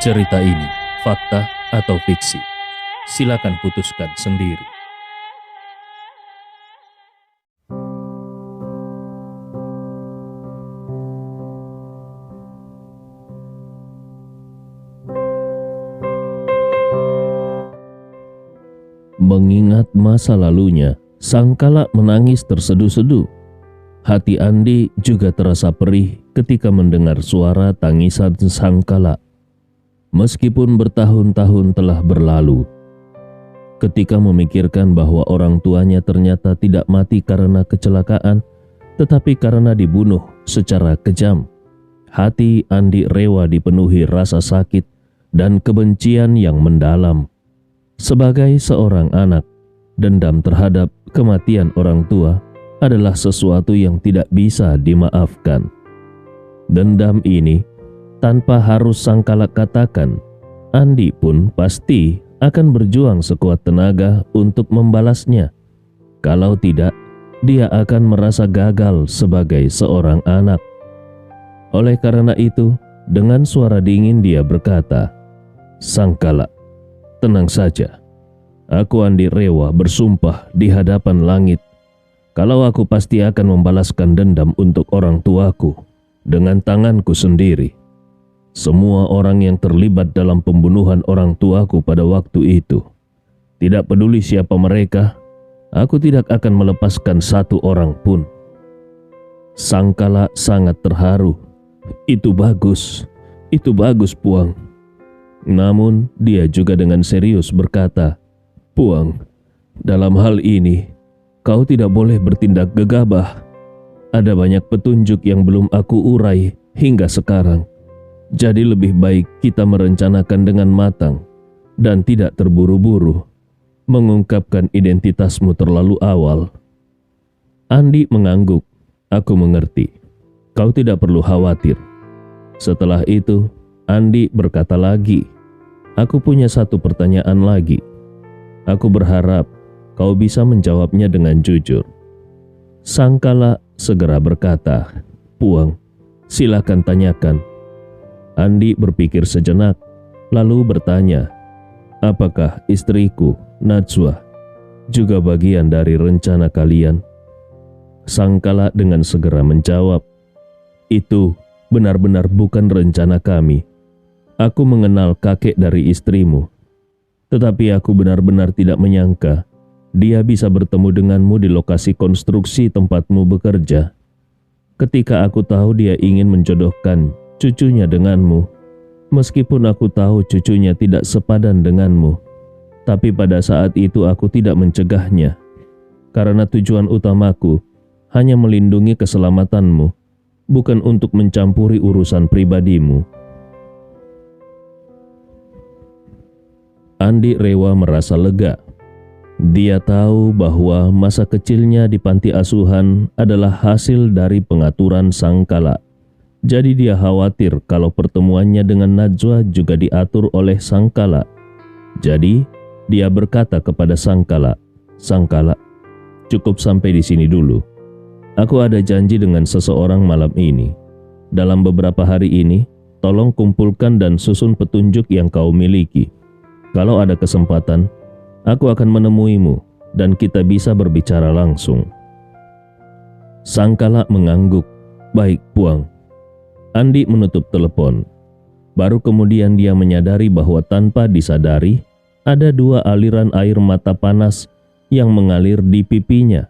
Cerita ini fakta atau fiksi? Silakan putuskan sendiri. Mengingat masa lalunya, Sangkala menangis terseduh-seduh. Hati Andi juga terasa perih ketika mendengar suara tangisan Sangkala. Meskipun bertahun-tahun telah berlalu, ketika memikirkan bahwa orang tuanya ternyata tidak mati karena kecelakaan, tetapi karena dibunuh secara kejam, hati Andi Rewa dipenuhi rasa sakit dan kebencian yang mendalam. Sebagai seorang anak, dendam terhadap kematian orang tua adalah sesuatu yang tidak bisa dimaafkan. Dendam ini tanpa harus Sangkala katakan, Andi pun pasti akan berjuang sekuat tenaga untuk membalasnya. Kalau tidak, dia akan merasa gagal sebagai seorang anak. Oleh karena itu, dengan suara dingin dia berkata, "Sangkala, tenang saja. Aku Andi Rewa bersumpah di hadapan langit, kalau aku pasti akan membalaskan dendam untuk orang tuaku dengan tanganku sendiri. Semua orang yang terlibat dalam pembunuhan orang tuaku pada waktu itu, tidak peduli siapa mereka, aku tidak akan melepaskan satu orang pun." Sangkala sangat terharu. Itu bagus Puang." Namun dia juga dengan serius berkata, "Puang, dalam hal ini kau tidak boleh bertindak gegabah. Ada banyak petunjuk yang belum aku urai hingga sekarang. Jadi lebih baik kita merencanakan dengan matang dan tidak terburu-buru mengungkapkan identitasmu terlalu awal." Andi mengangguk. "Aku mengerti. Kau tidak perlu khawatir." Setelah itu, Andi berkata lagi, "Aku punya satu pertanyaan lagi. Aku berharap kau bisa menjawabnya dengan jujur." Sangkala segera berkata, "Puang, silakan tanyakan." Andi berpikir sejenak, lalu bertanya, "Apakah istriku, Najwa, juga bagian dari rencana kalian?" Sangkala dengan segera menjawab, "Itu benar-benar bukan rencana kami. Aku mengenal kakek dari istrimu, tetapi aku benar-benar tidak menyangka dia bisa bertemu denganmu di lokasi konstruksi tempatmu bekerja. Ketika aku tahu dia ingin menjodohkan cucunya denganmu, meskipun aku tahu cucunya tidak sepadan denganmu, tapi pada saat itu aku tidak mencegahnya, karena tujuan utamaku hanya melindungi keselamatanmu, bukan untuk mencampuri urusan pribadimu." Andi Rewa merasa lega. Dia tahu bahwa masa kecilnya di panti asuhan adalah hasil dari pengaturan Sangkala. Jadi dia khawatir kalau pertemuannya dengan Najwa juga diatur oleh Sangkala. Jadi dia berkata kepada Sangkala, "Sangkala, cukup sampai di sini dulu. Aku ada janji dengan seseorang malam ini. Dalam beberapa hari ini, tolong kumpulkan dan susun petunjuk yang kau miliki. Kalau ada kesempatan, aku akan menemuimu dan kita bisa berbicara langsung." Sangkala mengangguk. "Baik, Puang." Andi menutup telepon. Baru kemudian dia menyadari bahwa tanpa disadari, ada dua aliran air mata panas yang mengalir di pipinya.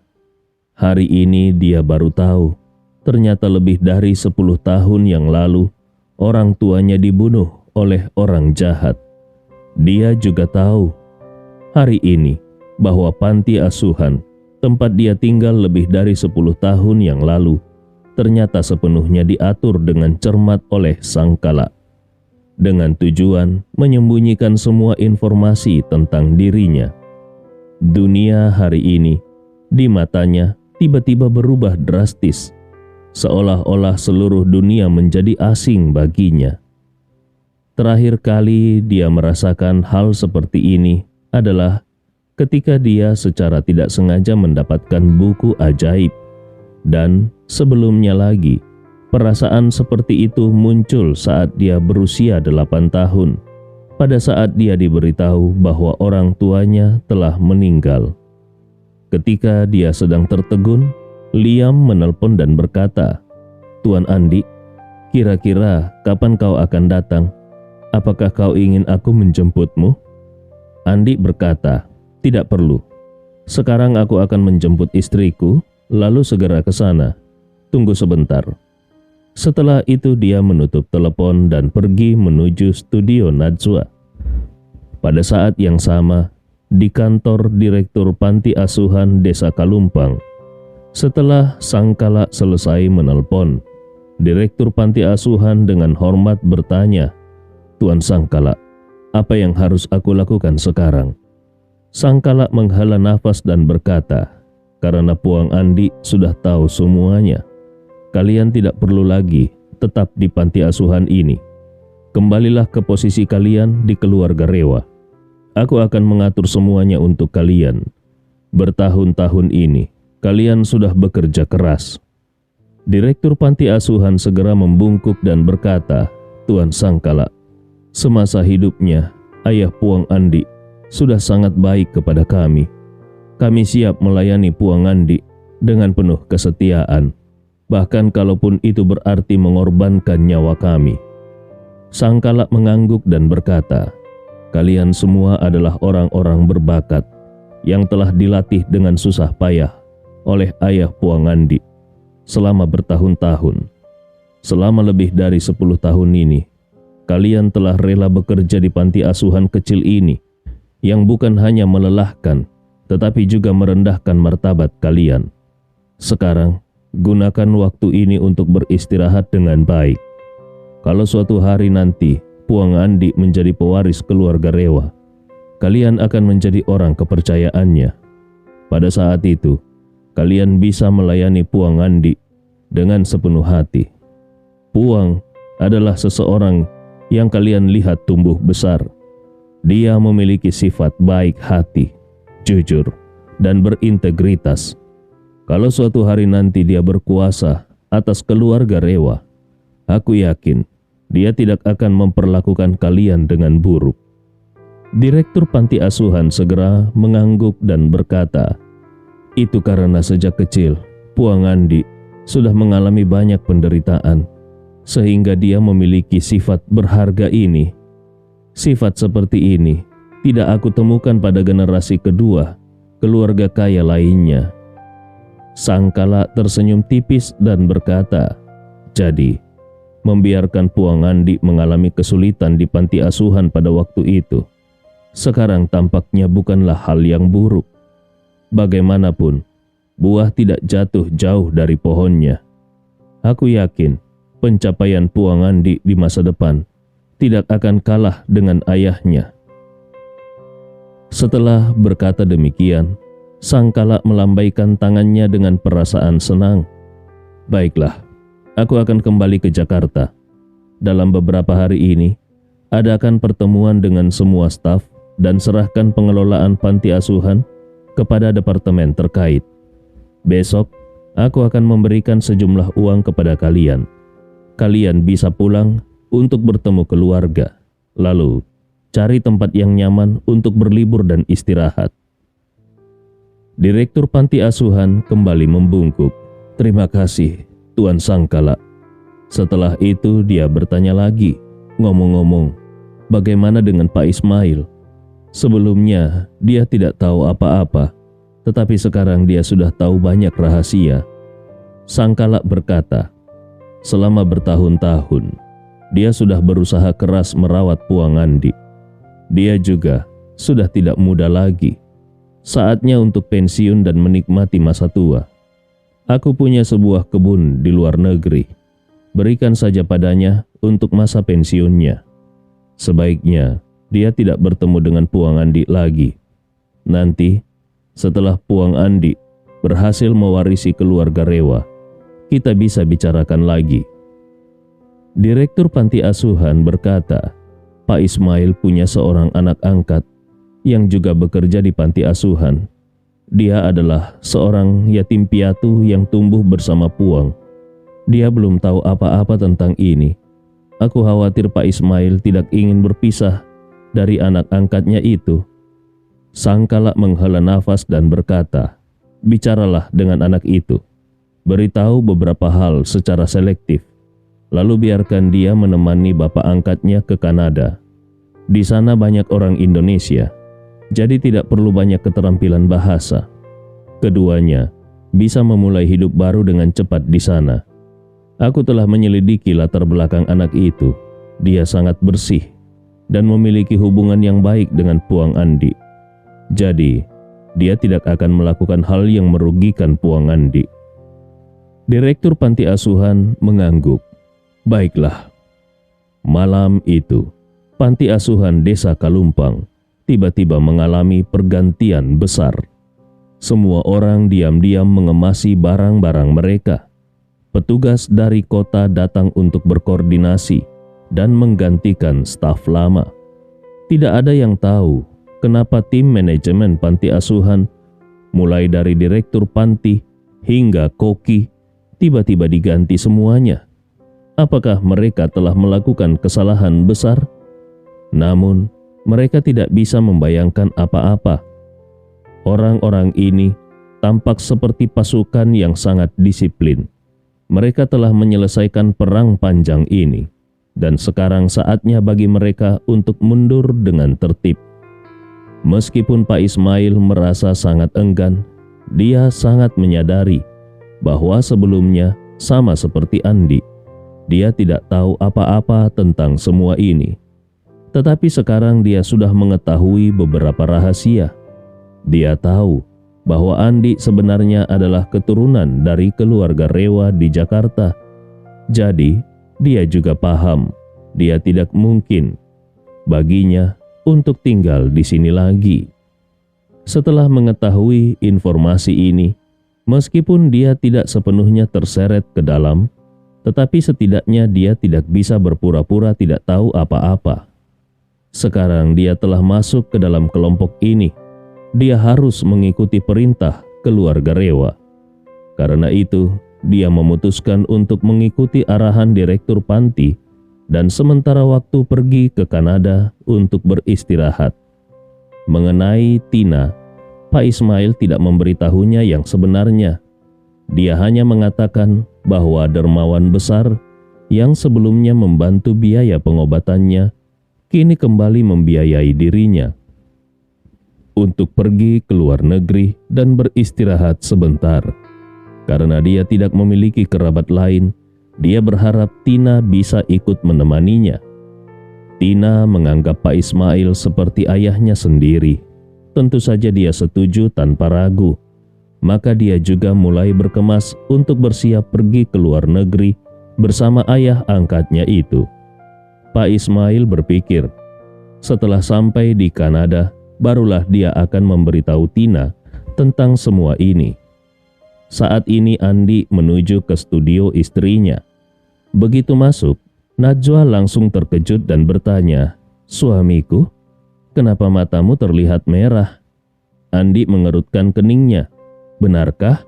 Hari ini dia baru tahu, ternyata lebih dari 10 tahun yang lalu, orang tuanya dibunuh oleh orang jahat. Dia juga tahu hari ini bahwa panti asuhan tempat dia tinggal lebih dari 10 tahun yang lalu ternyata sepenuhnya diatur dengan cermat oleh Sangkala, dengan tujuan menyembunyikan semua informasi tentang dirinya. Dunia hari ini di matanya tiba-tiba berubah drastis, seolah-olah seluruh dunia menjadi asing baginya. Terakhir kali dia merasakan hal seperti ini adalah ketika dia secara tidak sengaja mendapatkan buku ajaib. Dan sebelumnya lagi, perasaan seperti itu muncul saat dia berusia 8 tahun pada saat dia diberitahu bahwa orang tuanya telah meninggal. Ketika dia sedang tertegun, Liam menelpon dan berkata, "Tuan Andi, kira-kira kapan kau akan datang? Apakah kau ingin aku menjemputmu?" Andi berkata, "Tidak perlu. Sekarang aku akan menjemput istriku, lalu segera ke sana. Tunggu sebentar." Setelah itu dia menutup telepon dan pergi menuju studio Najwa. Pada saat yang sama, di kantor Direktur Panti Asuhan Desa Kalumpang, setelah Sangkala selesai menelpon, Direktur Panti Asuhan dengan hormat bertanya, "Tuan Sangkala, apa yang harus aku lakukan sekarang?" Sangkala menghela nafas dan berkata, "Karena Puang Andi sudah tahu semuanya, kalian tidak perlu lagi tetap di panti asuhan ini. Kembalilah ke posisi kalian di keluarga Rewa. Aku akan mengatur semuanya untuk kalian. Bertahun-tahun ini, kalian sudah bekerja keras." Direktur panti asuhan segera membungkuk dan berkata, "Tuan Sangkala, semasa hidupnya, ayah Puang Andi sudah sangat baik kepada kami. Kami siap melayani Puang Andi dengan penuh kesetiaan, bahkan kalaupun itu berarti mengorbankan nyawa kami." Sangkala mengangguk dan berkata, "Kalian semua adalah orang-orang berbakat yang telah dilatih dengan susah payah oleh ayah Puang Andi selama bertahun-tahun. Selama lebih dari 10 tahun ini, kalian telah rela bekerja di panti asuhan kecil ini yang bukan hanya melelahkan, tetapi juga merendahkan martabat kalian. Sekarang, gunakan waktu ini untuk beristirahat dengan baik. Kalau suatu hari nanti Puang Andi menjadi pewaris keluarga Rewa, kalian akan menjadi orang kepercayaannya. Pada saat itu, kalian bisa melayani Puang Andi dengan sepenuh hati. Puang adalah seseorang yang kalian lihat tumbuh besar. Dia memiliki sifat baik hati, jujur, dan berintegritas. Kalau suatu hari nanti dia berkuasa atas keluarga Rewa, aku yakin dia tidak akan memperlakukan kalian dengan buruk." Direktur panti asuhan segera mengangguk dan berkata, "Itu karena sejak kecil Puang Andi sudah mengalami banyak penderitaan, sehingga dia memiliki sifat berharga ini. Sifat seperti ini tidak aku temukan pada generasi kedua keluarga kaya lainnya." Sangkala tersenyum tipis dan berkata, "Jadi, membiarkan Puang Andi mengalami kesulitan di panti asuhan pada waktu itu sekarang tampaknya bukanlah hal yang buruk. Bagaimanapun, buah tidak jatuh jauh dari pohonnya. Aku yakin pencapaian Puang Andi di masa depan tidak akan kalah dengan ayahnya." Setelah berkata demikian, Sangkala melambaikan tangannya dengan perasaan senang. "Baiklah, aku akan kembali ke Jakarta. Dalam beberapa hari ini, adakan pertemuan dengan semua staf dan serahkan pengelolaan panti asuhan kepada departemen terkait. Besok, aku akan memberikan sejumlah uang kepada kalian. Kalian bisa pulang untuk bertemu keluarga, lalu cari tempat yang nyaman untuk berlibur dan istirahat." Direktur panti asuhan kembali membungkuk. "Terima kasih, Tuan Sangkala." Setelah itu dia bertanya lagi, "Ngomong-ngomong, bagaimana dengan Pak Ismail? Sebelumnya dia tidak tahu apa-apa, tetapi sekarang dia sudah tahu banyak rahasia." Sangkala berkata, "Selama bertahun-tahun, dia sudah berusaha keras merawat Puang Andi. Dia juga sudah tidak muda lagi. Saatnya untuk pensiun dan menikmati masa tua. Aku punya sebuah kebun di luar negeri. Berikan saja padanya untuk masa pensiunnya. Sebaiknya dia tidak bertemu dengan Puang Andi lagi. Nanti, setelah Puang Andi berhasil mewarisi keluarga Rewa, kita bisa bicarakan lagi." Direktur panti asuhan berkata, "Pak Ismail punya seorang anak angkat yang juga bekerja di panti asuhan. Dia adalah seorang yatim piatu yang tumbuh bersama Puang. Dia belum tahu apa-apa tentang ini. Aku khawatir Pak Ismail tidak ingin berpisah dari anak angkatnya itu. Sang Kala menghela nafas dan berkata, "Bicaralah dengan anak itu. Beritahu beberapa hal secara selektif. Lalu biarkan dia menemani bapak angkatnya ke Kanada. Di sana banyak orang Indonesia, jadi tidak perlu banyak keterampilan bahasa. Keduanya bisa memulai hidup baru dengan cepat di sana. Aku telah menyelidiki latar belakang anak itu. Dia sangat bersih dan memiliki hubungan yang baik dengan Puang Andi. Jadi, dia tidak akan melakukan hal yang merugikan Puang Andi." Direktur panti asuhan mengangguk. "Baiklah." Malam itu, panti asuhan Desa Kalumpang tiba-tiba mengalami pergantian besar. Semua orang diam-diam mengemasi barang-barang mereka. Petugas dari kota datang untuk berkoordinasi dan menggantikan staf lama. Tidak ada yang tahu kenapa tim manajemen panti asuhan, mulai dari direktur panti hingga koki, tiba-tiba diganti semuanya. Apakah mereka telah melakukan kesalahan besar? Namun, mereka tidak bisa membayangkan apa-apa. Orang-orang ini tampak seperti pasukan yang sangat disiplin. Mereka telah menyelesaikan perang panjang ini, dan sekarang saatnya bagi mereka untuk mundur dengan tertib. Meskipun Pak Ismail merasa sangat enggan, dia sangat menyadari bahwa sebelumnya sama seperti Andi, dia tidak tahu apa-apa tentang semua ini. Tetapi sekarang dia sudah mengetahui beberapa rahasia. Dia tahu bahwa Andi sebenarnya adalah keturunan dari keluarga Rewa di Jakarta. Jadi, dia juga paham dia tidak mungkin baginya untuk tinggal di sini lagi. Setelah mengetahui informasi ini, meskipun dia tidak sepenuhnya terseret ke dalam, tetapi setidaknya dia tidak bisa berpura-pura tidak tahu apa-apa. Sekarang dia telah masuk ke dalam kelompok ini. Dia harus mengikuti perintah keluarga Rewa. Karena itu, dia memutuskan untuk mengikuti arahan direktur panti dan sementara waktu pergi ke Kanada untuk beristirahat. Mengenai Tina, Pak Ismail tidak memberitahunya yang sebenarnya. Dia hanya mengatakan bahwa dermawan besar yang sebelumnya membantu biaya pengobatannya, kini kembali membiayai dirinya untuk pergi ke luar negeri dan beristirahat sebentar. Karena dia tidak memiliki kerabat lain, dia berharap Tina bisa ikut menemaninya. Tina menganggap Pak Ismail seperti ayahnya sendiri. Tentu saja dia setuju tanpa ragu. Maka dia juga mulai berkemas untuk bersiap pergi ke luar negeri bersama ayah angkatnya itu. Pak Ismail berpikir, setelah sampai di Kanada, barulah dia akan memberitahu Tina tentang semua ini. Saat ini Andi menuju ke studio istrinya. Begitu masuk, Najwa langsung terkejut dan bertanya, "Suamiku, kenapa matamu terlihat merah?" Andi mengerutkan keningnya. "Benarkah?"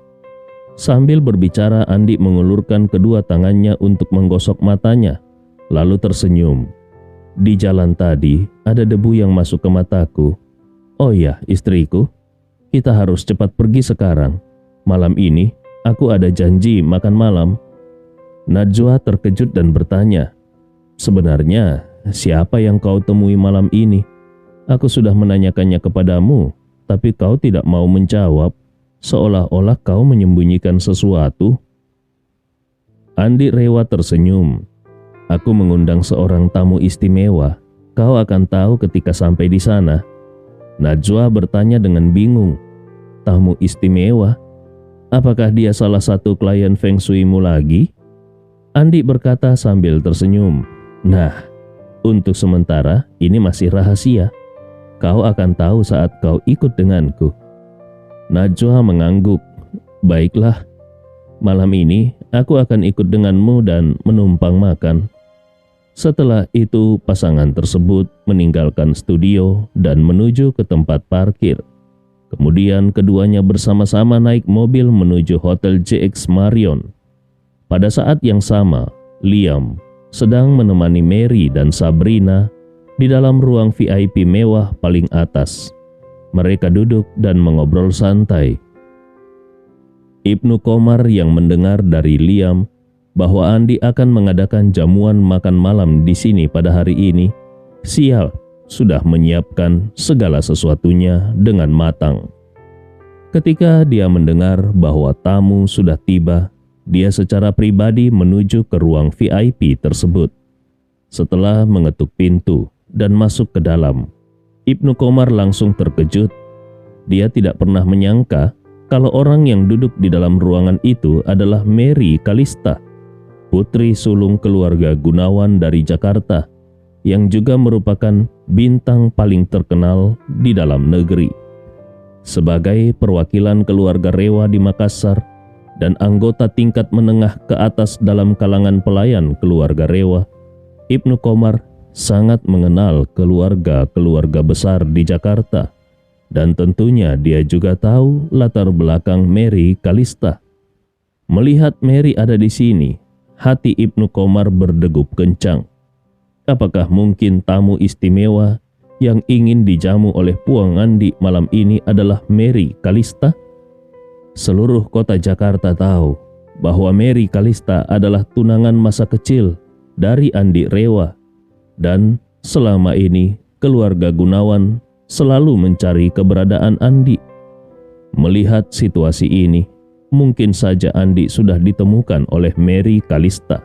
Sambil berbicara, Andi mengulurkan kedua tangannya untuk menggosok matanya, lalu tersenyum. "Di jalan tadi ada debu yang masuk ke mataku. Oh ya, istriku, kita harus cepat pergi sekarang. Malam ini aku ada janji makan malam." Najwa terkejut dan bertanya, "Sebenarnya siapa yang kau temui malam ini? Aku sudah menanyakannya kepadamu, tapi kau tidak mau menjawab, seolah-olah kau menyembunyikan sesuatu." Andi Rewa tersenyum. "Aku mengundang seorang tamu istimewa. Kau akan tahu ketika sampai di sana." Najwa bertanya dengan bingung. "Tamu istimewa? Apakah dia salah satu klien Feng Shui-mu lagi?" Andi berkata sambil tersenyum. "Nah, untuk sementara ini masih rahasia. Kau akan tahu saat kau ikut denganku." Najwa mengangguk. "Baiklah, malam ini aku akan ikut denganmu dan menumpang makan." Setelah itu pasangan tersebut meninggalkan studio dan menuju ke tempat parkir. Kemudian keduanya bersama-sama naik mobil menuju Hotel JX Marion. Pada saat yang sama, Liam sedang menemani Mary dan Sabrina di dalam ruang VIP mewah paling atas. Mereka duduk dan mengobrol santai. Ibnu Qomar yang mendengar dari Liam bahwa Andi akan mengadakan jamuan makan malam di sini pada hari ini, siap sudah menyiapkan segala sesuatunya dengan matang. Ketika dia mendengar bahwa tamu sudah tiba, dia secara pribadi menuju ke ruang VIP tersebut. Setelah mengetuk pintu dan masuk ke dalam, Ibnu Qomar langsung terkejut. Dia tidak pernah menyangka kalau orang yang duduk di dalam ruangan itu adalah Mary Kalista, putri sulung keluarga Gunawan dari Jakarta, yang juga merupakan bintang paling terkenal di dalam negeri. Sebagai perwakilan keluarga Rewa di Makassar dan anggota tingkat menengah ke atas dalam kalangan pelayan keluarga Rewa, Ibnu Qomar sangat mengenal keluarga-keluarga besar di Jakarta. Dan tentunya dia juga tahu latar belakang Mary Kalista. Melihat Mary ada di sini, hati Ibnu Qomar berdegup kencang. Apakah mungkin tamu istimewa yang ingin dijamu oleh Puang Andi malam ini adalah Mary Kalista? Seluruh kota Jakarta tahu bahwa Mary Kalista adalah tunangan masa kecil dari Andi Rewa. Dan selama ini keluarga Gunawan selalu mencari keberadaan Andi. Melihat situasi ini, mungkin saja Andi sudah ditemukan oleh Mary Kalista.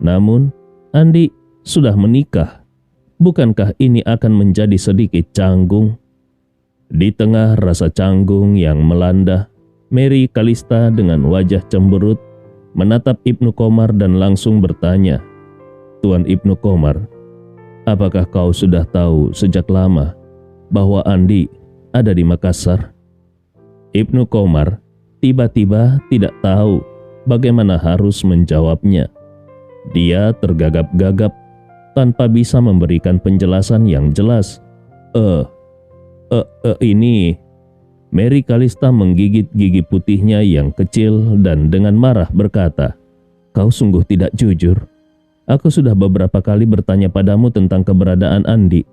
Namun, Andi sudah menikah. Bukankah ini akan menjadi sedikit canggung? Di tengah rasa canggung yang melanda, Mary Kalista dengan wajah cemberut menatap Ibnu Qomar dan langsung bertanya, "Tuan Ibnu Qomar, apakah kau sudah tahu sejak lama bahwa Andi ada di Makassar?" Ibnu Qomar tiba-tiba tidak tahu bagaimana harus menjawabnya. Dia tergagap-gagap tanpa bisa memberikan penjelasan yang jelas. Ini Mary Kalista menggigit gigi putihnya yang kecil dan dengan marah berkata, "Kau sungguh tidak jujur. Aku sudah beberapa kali bertanya padamu tentang keberadaan Andi,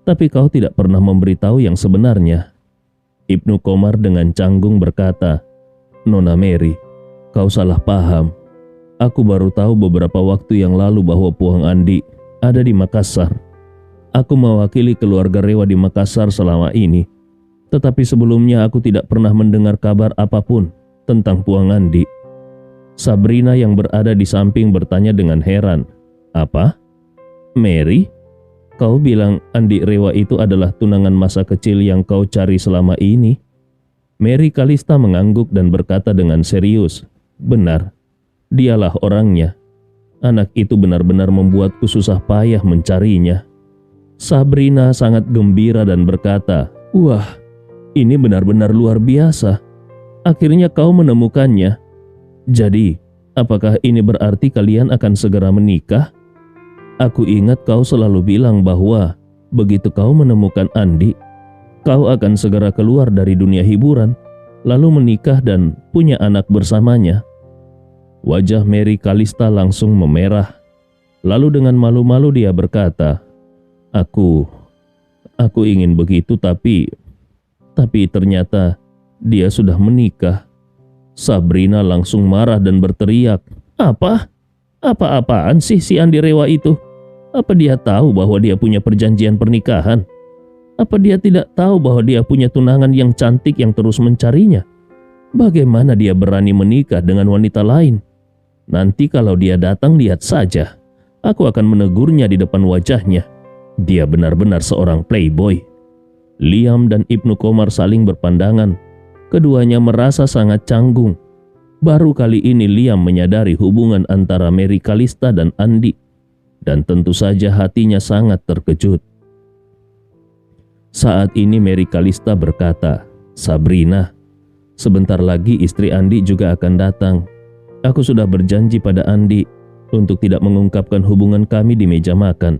tapi kau tidak pernah memberitahu yang sebenarnya." Ibnu Qomar dengan canggung berkata, "Nona Mary, kau salah paham. Aku baru tahu beberapa waktu yang lalu bahwa Puang Andi ada di Makassar. Aku mewakili keluarga Rewa di Makassar selama ini, tetapi sebelumnya aku tidak pernah mendengar kabar apapun tentang Puang Andi." Sabrina yang berada di samping bertanya dengan heran, "Apa? Mary? Kau bilang Andi Rewa itu adalah tunangan masa kecil yang kau cari selama ini?" Mary Kalista mengangguk dan berkata dengan serius, "Benar, dialah orangnya. Anak itu benar-benar membuatku susah payah mencarinya." Sabrina sangat gembira dan berkata, "Wah, ini benar-benar luar biasa. Akhirnya kau menemukannya. Jadi, apakah ini berarti kalian akan segera menikah? Aku ingat kau selalu bilang bahwa begitu kau menemukan Andi, kau akan segera keluar dari dunia hiburan, lalu menikah dan punya anak bersamanya." Wajah Mary Kalista langsung memerah. Lalu dengan malu-malu dia berkata, Aku ingin begitu tapi ternyata dia sudah menikah." Sabrina langsung marah dan berteriak, Apa-apaan sih si Andi Rewa itu? Apa dia tahu bahwa dia punya perjanjian pernikahan? Apa dia tidak tahu bahwa dia punya tunangan yang cantik yang terus mencarinya? Bagaimana dia berani menikah dengan wanita lain? Nanti kalau dia datang, lihat saja. Aku akan menegurnya di depan wajahnya. Dia benar-benar seorang playboy. Liam dan Ibnu Qomar saling berpandangan. Keduanya merasa sangat canggung. Baru kali ini Liam menyadari hubungan antara Mary Kalista dan Andi. Dan tentu saja hatinya sangat terkejut. Saat ini Mary Kalista berkata, "Sabrina, sebentar lagi istri Andi juga akan datang. Aku sudah berjanji pada Andi untuk tidak mengungkapkan hubungan kami di meja makan.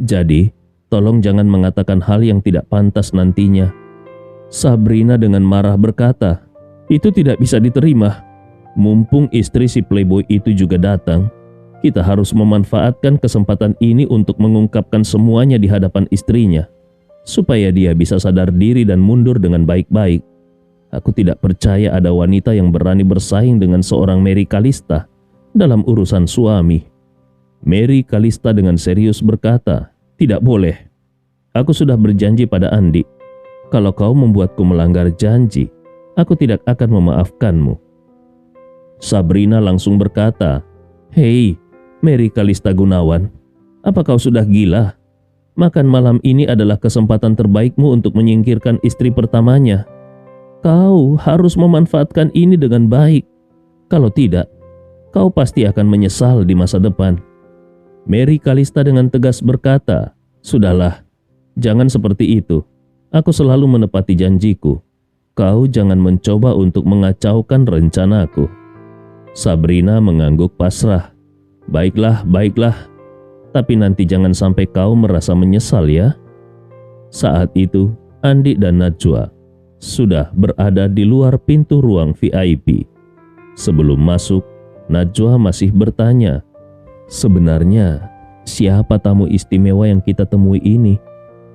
Jadi, tolong jangan mengatakan hal yang tidak pantas nantinya." Sabrina dengan marah berkata, "Itu tidak bisa diterima. Mumpung istri si playboy itu juga datang, Kita harus memanfaatkan kesempatan ini untuk mengungkapkan semuanya di hadapan istrinya, supaya dia bisa sadar diri dan mundur dengan baik-baik. Aku tidak percaya ada wanita yang berani bersaing dengan seorang Mary Calista dalam urusan suami. Mary Calista dengan serius berkata, "Tidak boleh. Aku sudah berjanji pada Andi. Kalau kau membuatku melanggar janji, aku tidak akan memaafkanmu." Sabrina langsung berkata, "Hei, Mary Calista Gunawan, apa kau sudah gila? Makan malam ini adalah kesempatan terbaikmu untuk menyingkirkan istri pertamanya. Kau harus memanfaatkan ini dengan baik. Kalau tidak, kau pasti akan menyesal di masa depan." Mary Calista dengan tegas berkata, "Sudahlah, jangan seperti itu. Aku selalu menepati janjiku. Kau jangan mencoba untuk mengacaukan rencanaku." Sabrina mengangguk pasrah. "Baiklah, baiklah. Tapi nanti jangan sampai kau merasa menyesal ya." Saat itu, Andi dan Najwa sudah berada di luar pintu ruang VIP. Sebelum masuk, Najwa masih bertanya, "Sebenarnya siapa tamu istimewa yang kita temui ini?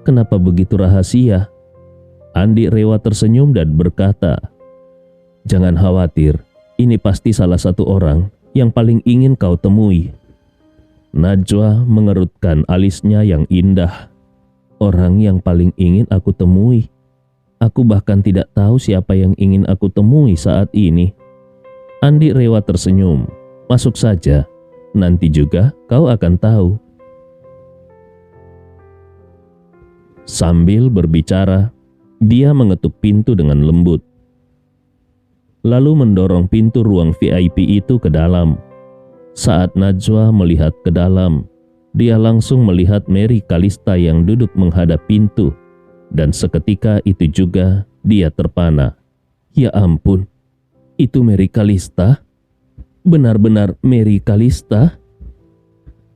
Kenapa begitu rahasia?" Andi Rewa tersenyum dan berkata, "Jangan khawatir, ini pasti salah satu orang yang paling ingin kau temui." Najwa mengerutkan alisnya yang indah. "Orang yang paling ingin aku temui? Aku bahkan tidak tahu siapa yang ingin aku temui saat ini." Andi Rewa tersenyum. "Masuk saja, nanti juga kau akan tahu." Sambil berbicara, dia mengetuk pintu dengan lembut, lalu mendorong pintu ruang VIP itu ke dalam. Saat Najwa melihat ke dalam, dia langsung melihat Mary Calista yang duduk menghadap pintu, dan seketika itu juga dia terpana. Ya ampun, itu Mary Calista? Benar-benar Mary Calista?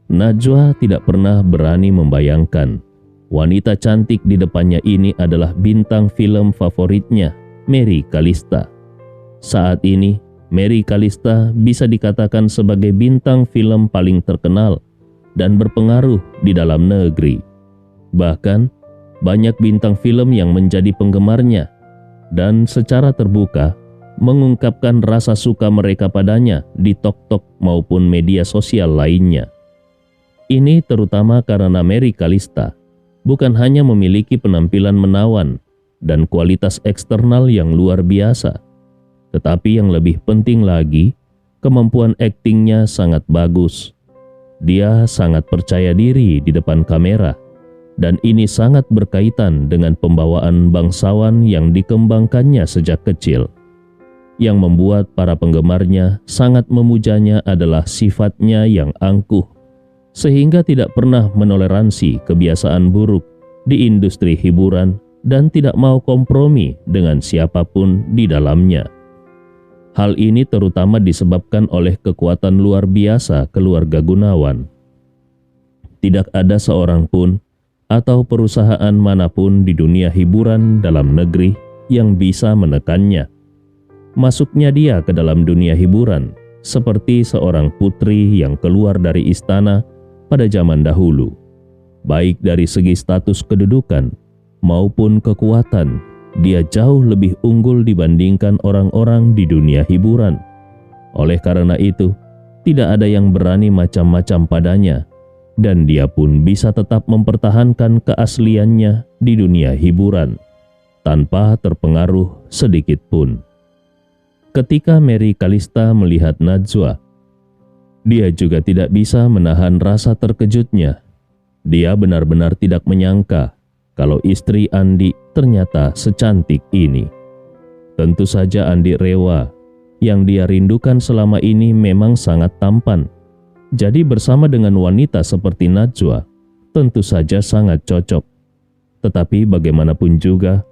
Najwa tidak pernah berani membayangkan wanita cantik di depannya ini adalah bintang film favoritnya, Mary Calista. Saat ini, Mary Calista bisa dikatakan sebagai bintang film paling terkenal dan berpengaruh di dalam negeri. Bahkan, banyak bintang film yang menjadi penggemarnya dan secara terbuka mengungkapkan rasa suka mereka padanya di TikTok maupun media sosial lainnya. Ini terutama karena Mary Calista bukan hanya memiliki penampilan menawan dan kualitas eksternal yang luar biasa, tetapi yang lebih penting lagi, kemampuan aktingnya sangat bagus. Dia sangat percaya diri di depan kamera, dan ini sangat berkaitan dengan pembawaan bangsawan yang dikembangkannya sejak kecil. Yang membuat para penggemarnya sangat memujanya adalah sifatnya yang angkuh, sehingga tidak pernah menoleransi kebiasaan buruk di industri hiburan dan tidak mau kompromi dengan siapapun di dalamnya. Hal ini terutama disebabkan oleh kekuatan luar biasa keluarga Gunawan. Tidak ada seorang pun atau perusahaan manapun di dunia hiburan dalam negeri yang bisa menekannya. Masuknya dia ke dalam dunia hiburan seperti seorang putri yang keluar dari istana pada zaman dahulu, baik dari segi status kedudukan maupun kekuatan. Dia jauh lebih unggul dibandingkan orang-orang di dunia hiburan. Oleh karena itu, tidak ada yang berani macam-macam padanya, dan dia pun bisa tetap mempertahankan keasliannya di dunia hiburan tanpa terpengaruh sedikit pun. Ketika Mary Calista melihat Najwa, dia juga tidak bisa menahan rasa terkejutnya. Dia benar-benar tidak menyangka kalau istri Andi ternyata secantik ini. Tentu saja Andi Rewa yang dia rindukan selama ini memang sangat tampan. Jadi bersama dengan wanita seperti Najwa tentu saja sangat cocok. Tetapi bagaimanapun juga,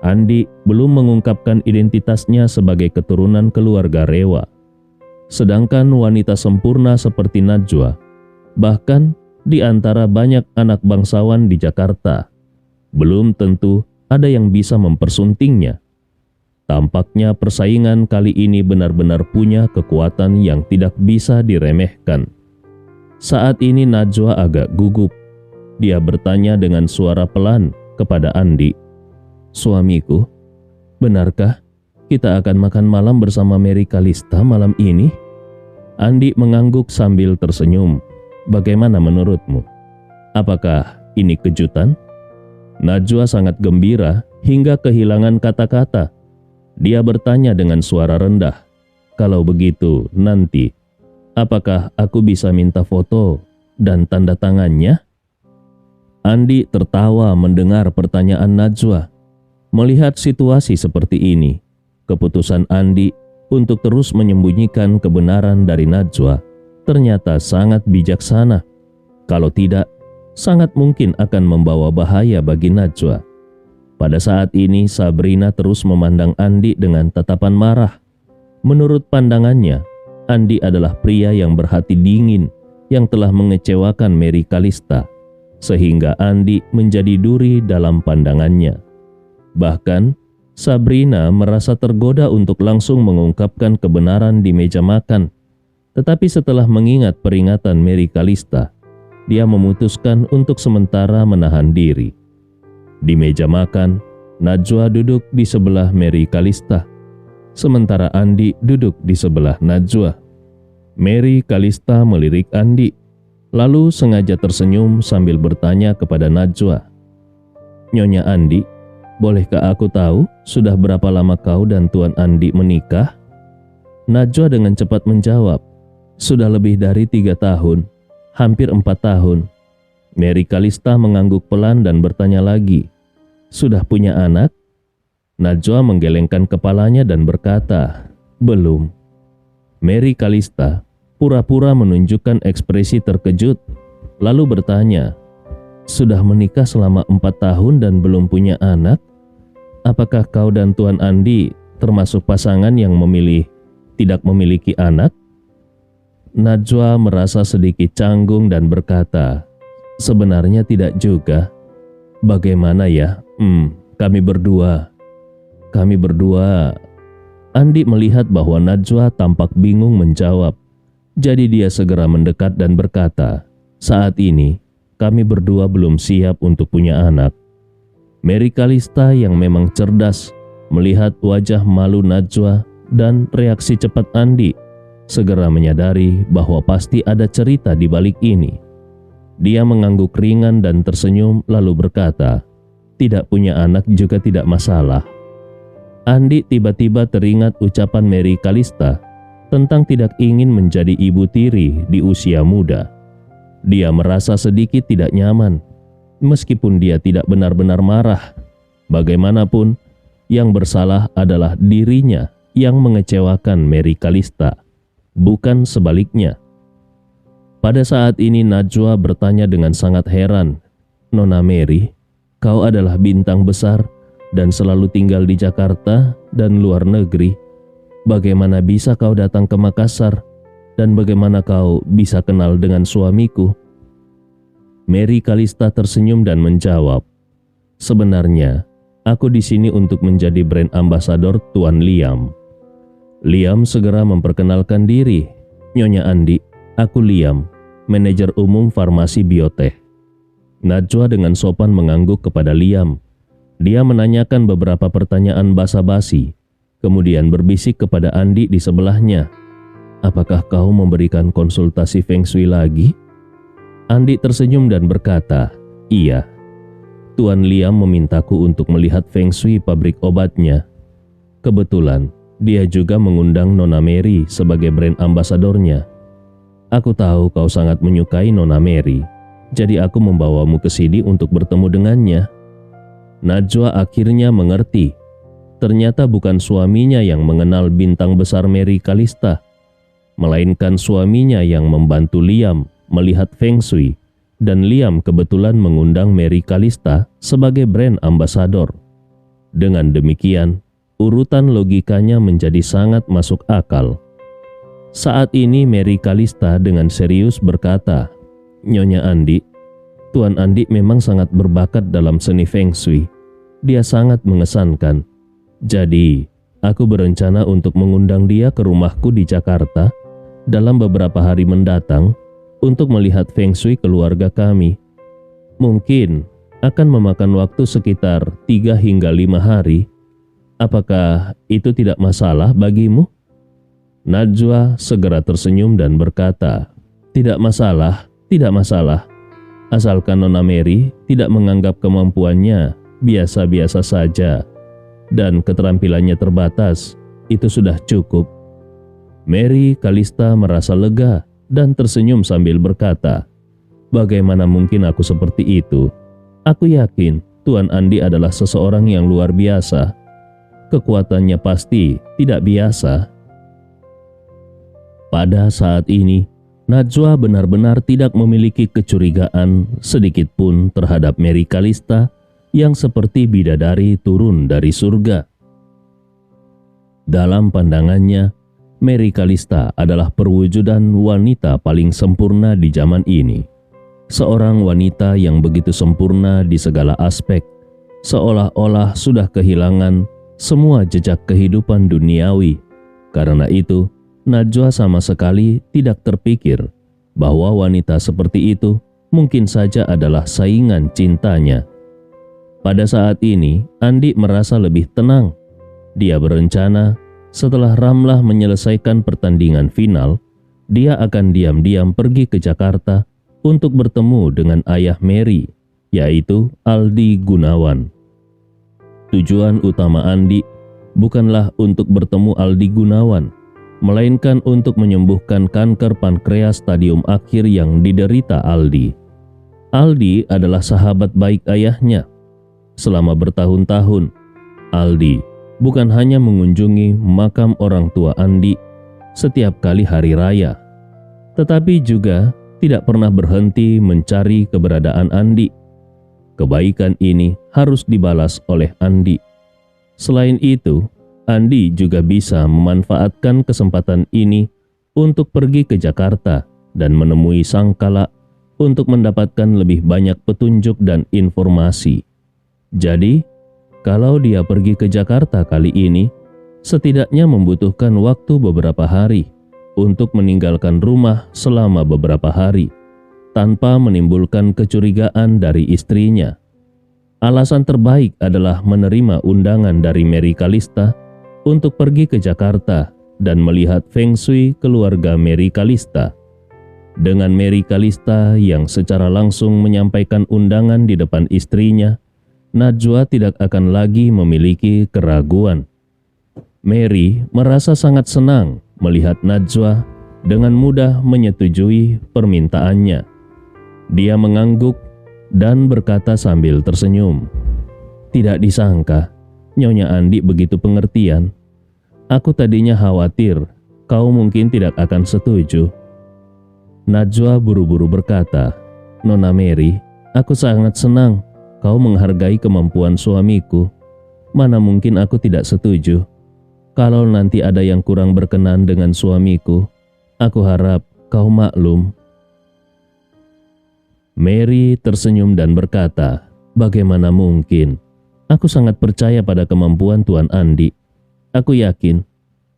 Andi belum mengungkapkan identitasnya sebagai keturunan keluarga Rewa. Sedangkan wanita sempurna seperti Najwa, bahkan di antara banyak anak bangsawan di Jakarta, belum tentu ada yang bisa mempersuntingnya. Tampaknya persaingan kali ini benar-benar punya kekuatan yang tidak bisa diremehkan. Saat ini Najwa agak gugup. Dia bertanya dengan suara pelan kepada Andi. "Suamiku, benarkah kita akan makan malam bersama Mary Kalista malam ini?" Andi mengangguk sambil tersenyum. "Bagaimana menurutmu? Apakah ini kejutan?" Najwa sangat gembira hingga kehilangan kata-kata. Dia bertanya dengan suara rendah, "Kalau begitu nanti, apakah aku bisa minta foto dan tanda tangannya?" Andi tertawa mendengar pertanyaan Najwa. Melihat situasi seperti ini, keputusan Andi untuk terus menyembunyikan kebenaran dari Najwa ternyata sangat bijaksana. Kalau tidak, sangat mungkin akan membawa bahaya bagi Najwa. Pada saat ini Sabrina terus memandang Andi dengan tatapan marah. Menurut pandangannya, Andi adalah pria yang berhati dingin yang telah mengecewakan Mary Kalista, sehingga Andi menjadi duri dalam pandangannya. Bahkan, Sabrina merasa tergoda untuk langsung mengungkapkan kebenaran di meja makan. Tetapi setelah mengingat peringatan Mary Kalista, dia memutuskan untuk sementara menahan diri. Di meja makan, Najwa duduk di sebelah Mary Kalista, sementara Andi duduk di sebelah Najwa. Mary Kalista melirik Andi, lalu sengaja tersenyum sambil bertanya kepada Najwa, "Nyonya Andi, bolehkah aku tahu sudah berapa lama kau dan Tuan Andi menikah?" Najwa dengan cepat menjawab, "Sudah lebih dari 3 tahun, hampir 4 tahun. Mary Kalista mengangguk pelan dan bertanya lagi, "Sudah punya anak?" Najwa menggelengkan kepalanya dan berkata, "Belum." Mary Kalista pura-pura menunjukkan ekspresi terkejut, lalu bertanya, "Sudah menikah selama 4 tahun dan belum punya anak? Apakah kau dan Tuan Andi termasuk pasangan yang tidak memiliki anak?" Najwa merasa sedikit canggung dan berkata, "Sebenarnya tidak juga. Bagaimana ya? Kami berdua. Andi melihat bahwa Najwa tampak bingung menjawab. Jadi dia segera mendekat dan berkata, "Saat ini, kami berdua belum siap untuk punya anak." Mary Kalista yang memang cerdas melihat wajah malu Najwa dan reaksi cepat Andi, segera menyadari bahwa pasti ada cerita di balik ini. Dia mengangguk ringan dan tersenyum lalu berkata, "Tidak punya anak juga tidak masalah." Andi tiba-tiba teringat ucapan Mary Kalista tentang tidak ingin menjadi ibu tiri di usia muda. Dia merasa sedikit tidak nyaman, meskipun dia tidak benar-benar marah. Bagaimanapun, yang bersalah adalah dirinya yang mengecewakan Mary Kalista, bukan sebaliknya. Pada saat ini Najwa bertanya dengan sangat heran, "Nona Mary, kau adalah bintang besar dan selalu tinggal di Jakarta dan luar negeri. Bagaimana bisa kau datang ke Makassar dan bagaimana kau bisa kenal dengan suamiku?" Mary Kalista tersenyum dan menjawab, "Sebenarnya, aku di sini untuk menjadi brand ambassador Tuan Liam." Liam segera memperkenalkan diri, "Nyonya Andi, aku Liam, manajer umum farmasi biotech." Najwa dengan sopan mengangguk kepada Liam. Dia menanyakan beberapa pertanyaan basa-basi, kemudian berbisik kepada Andi di sebelahnya, "Apakah kau memberikan konsultasi Feng Shui lagi?" Andi tersenyum dan berkata, "Iya. Tuan Liam memintaku untuk melihat Feng Shui pabrik obatnya. Kebetulan, dia juga mengundang Nona Mary sebagai brand ambasadornya. Aku tahu kau sangat menyukai Nona Mary, jadi aku membawamu ke sini untuk bertemu dengannya." Najwa akhirnya mengerti. Ternyata bukan suaminya yang mengenal bintang besar Mary Kalista, melainkan suaminya yang membantu Liam melihat Feng Shui, dan Liam kebetulan mengundang Mary Kalista sebagai brand ambassador. Dengan demikian, urutan logikanya menjadi sangat masuk akal. Saat ini Mary Kalista dengan serius berkata, "Nyonya Andi, Tuan Andi memang sangat berbakat dalam seni Feng Shui. Dia sangat mengesankan. Jadi, aku berencana untuk mengundang dia ke rumahku di Jakarta dalam beberapa hari mendatang untuk melihat feng shui keluarga kami. Mungkin akan memakan waktu sekitar 3 hingga 5 hari. Apakah itu tidak masalah bagimu?" Najwa segera tersenyum dan berkata, "Tidak masalah, tidak masalah. Asalkan Nona Mary tidak menganggap kemampuannya biasa-biasa saja dan keterampilannya terbatas, itu sudah cukup." Mary Kalista merasa lega dan tersenyum sambil berkata, "Bagaimana mungkin aku seperti itu? Aku yakin Tuan Andi adalah seseorang yang luar biasa. Kekuatannya pasti tidak biasa." Pada saat ini, Najwa benar-benar tidak memiliki kecurigaan sedikit pun terhadap Mary Kalista yang seperti bidadari turun dari surga. Dalam pandangannya, Mary Kalista adalah perwujudan wanita paling sempurna di zaman ini. Seorang wanita yang begitu sempurna di segala aspek, seolah-olah sudah kehilangan semua jejak kehidupan duniawi. Karena itu, Najwa sama sekali tidak terpikir bahwa wanita seperti itu mungkin saja adalah saingan cintanya. Pada saat ini, Andi merasa lebih tenang. Dia berencana setelah Ramlah menyelesaikan pertandingan final, dia akan diam-diam pergi ke Jakarta untuk bertemu dengan ayah Mary, yaitu Aldi Gunawan. Tujuan utama Andi bukanlah untuk bertemu Aldi Gunawan, melainkan untuk menyembuhkan kanker pankreas stadium akhir yang diderita Aldi. Aldi adalah sahabat baik ayahnya. Selama bertahun-tahun, Aldi bukan hanya mengunjungi makam orang tua Andi setiap kali hari raya, tetapi juga tidak pernah berhenti mencari keberadaan Andi. Kebaikan ini harus dibalas oleh Andi. Selain itu, Andi juga bisa memanfaatkan kesempatan ini untuk pergi ke Jakarta dan menemui sang kala untuk mendapatkan lebih banyak petunjuk dan informasi. Jadi, kalau dia pergi ke Jakarta kali ini, setidaknya membutuhkan waktu beberapa hari untuk meninggalkan rumah selama beberapa hari, tanpa menimbulkan kecurigaan dari istrinya. Alasan terbaik adalah menerima undangan dari Mary Kalista untuk pergi ke Jakarta dan melihat feng shui keluarga Mary Kalista. Dengan Mary Kalista yang secara langsung menyampaikan undangan di depan istrinya, Najwa tidak akan lagi memiliki keraguan. Mary merasa sangat senang melihat Najwa dengan mudah menyetujui permintaannya. Dia mengangguk dan berkata sambil tersenyum, "Tidak disangka Nyonya Andi begitu pengertian. Aku tadinya khawatir kau mungkin tidak akan setuju." Najwa buru-buru berkata, "Nona Mary, aku sangat senang kau menghargai kemampuan suamiku. Mana mungkin aku tidak setuju. Kalau nanti ada yang kurang berkenan dengan suamiku, aku harap kau maklum." Mary tersenyum dan berkata, "Bagaimana mungkin? Aku sangat percaya pada kemampuan Tuan Andi. Aku yakin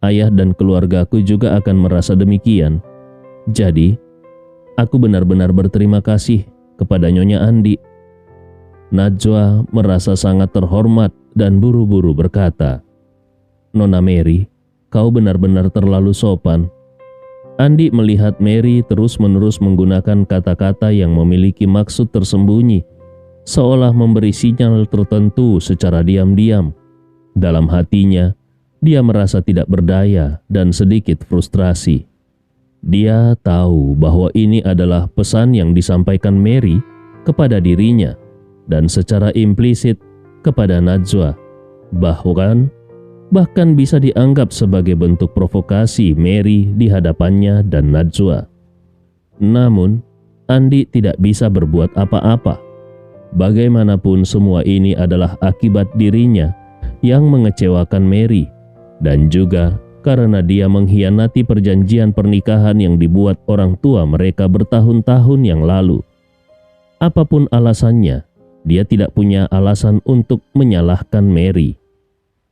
ayah dan keluargaku juga akan merasa demikian. Jadi, aku benar-benar berterima kasih kepada Nyonya Andi." Najwa merasa sangat terhormat dan buru-buru berkata, "Nona Mary, kau benar-benar terlalu sopan." Andi melihat Mary terus-menerus menggunakan kata-kata yang memiliki maksud tersembunyi, seolah memberi sinyal tertentu secara diam-diam. Dalam hatinya, dia merasa tidak berdaya dan sedikit frustrasi. Dia tahu bahwa ini adalah pesan yang disampaikan Mary kepada dirinya dan secara implisit kepada Najwa, bahkan bisa dianggap sebagai bentuk provokasi Mary di hadapannya dan Najwa. Namun, Andi tidak bisa berbuat apa-apa. Bagaimanapun semua ini adalah akibat dirinya yang mengecewakan Mary, dan juga karena dia mengkhianati perjanjian pernikahan yang dibuat orang tua mereka bertahun-tahun yang lalu. Apapun alasannya, dia tidak punya alasan untuk menyalahkan Mary.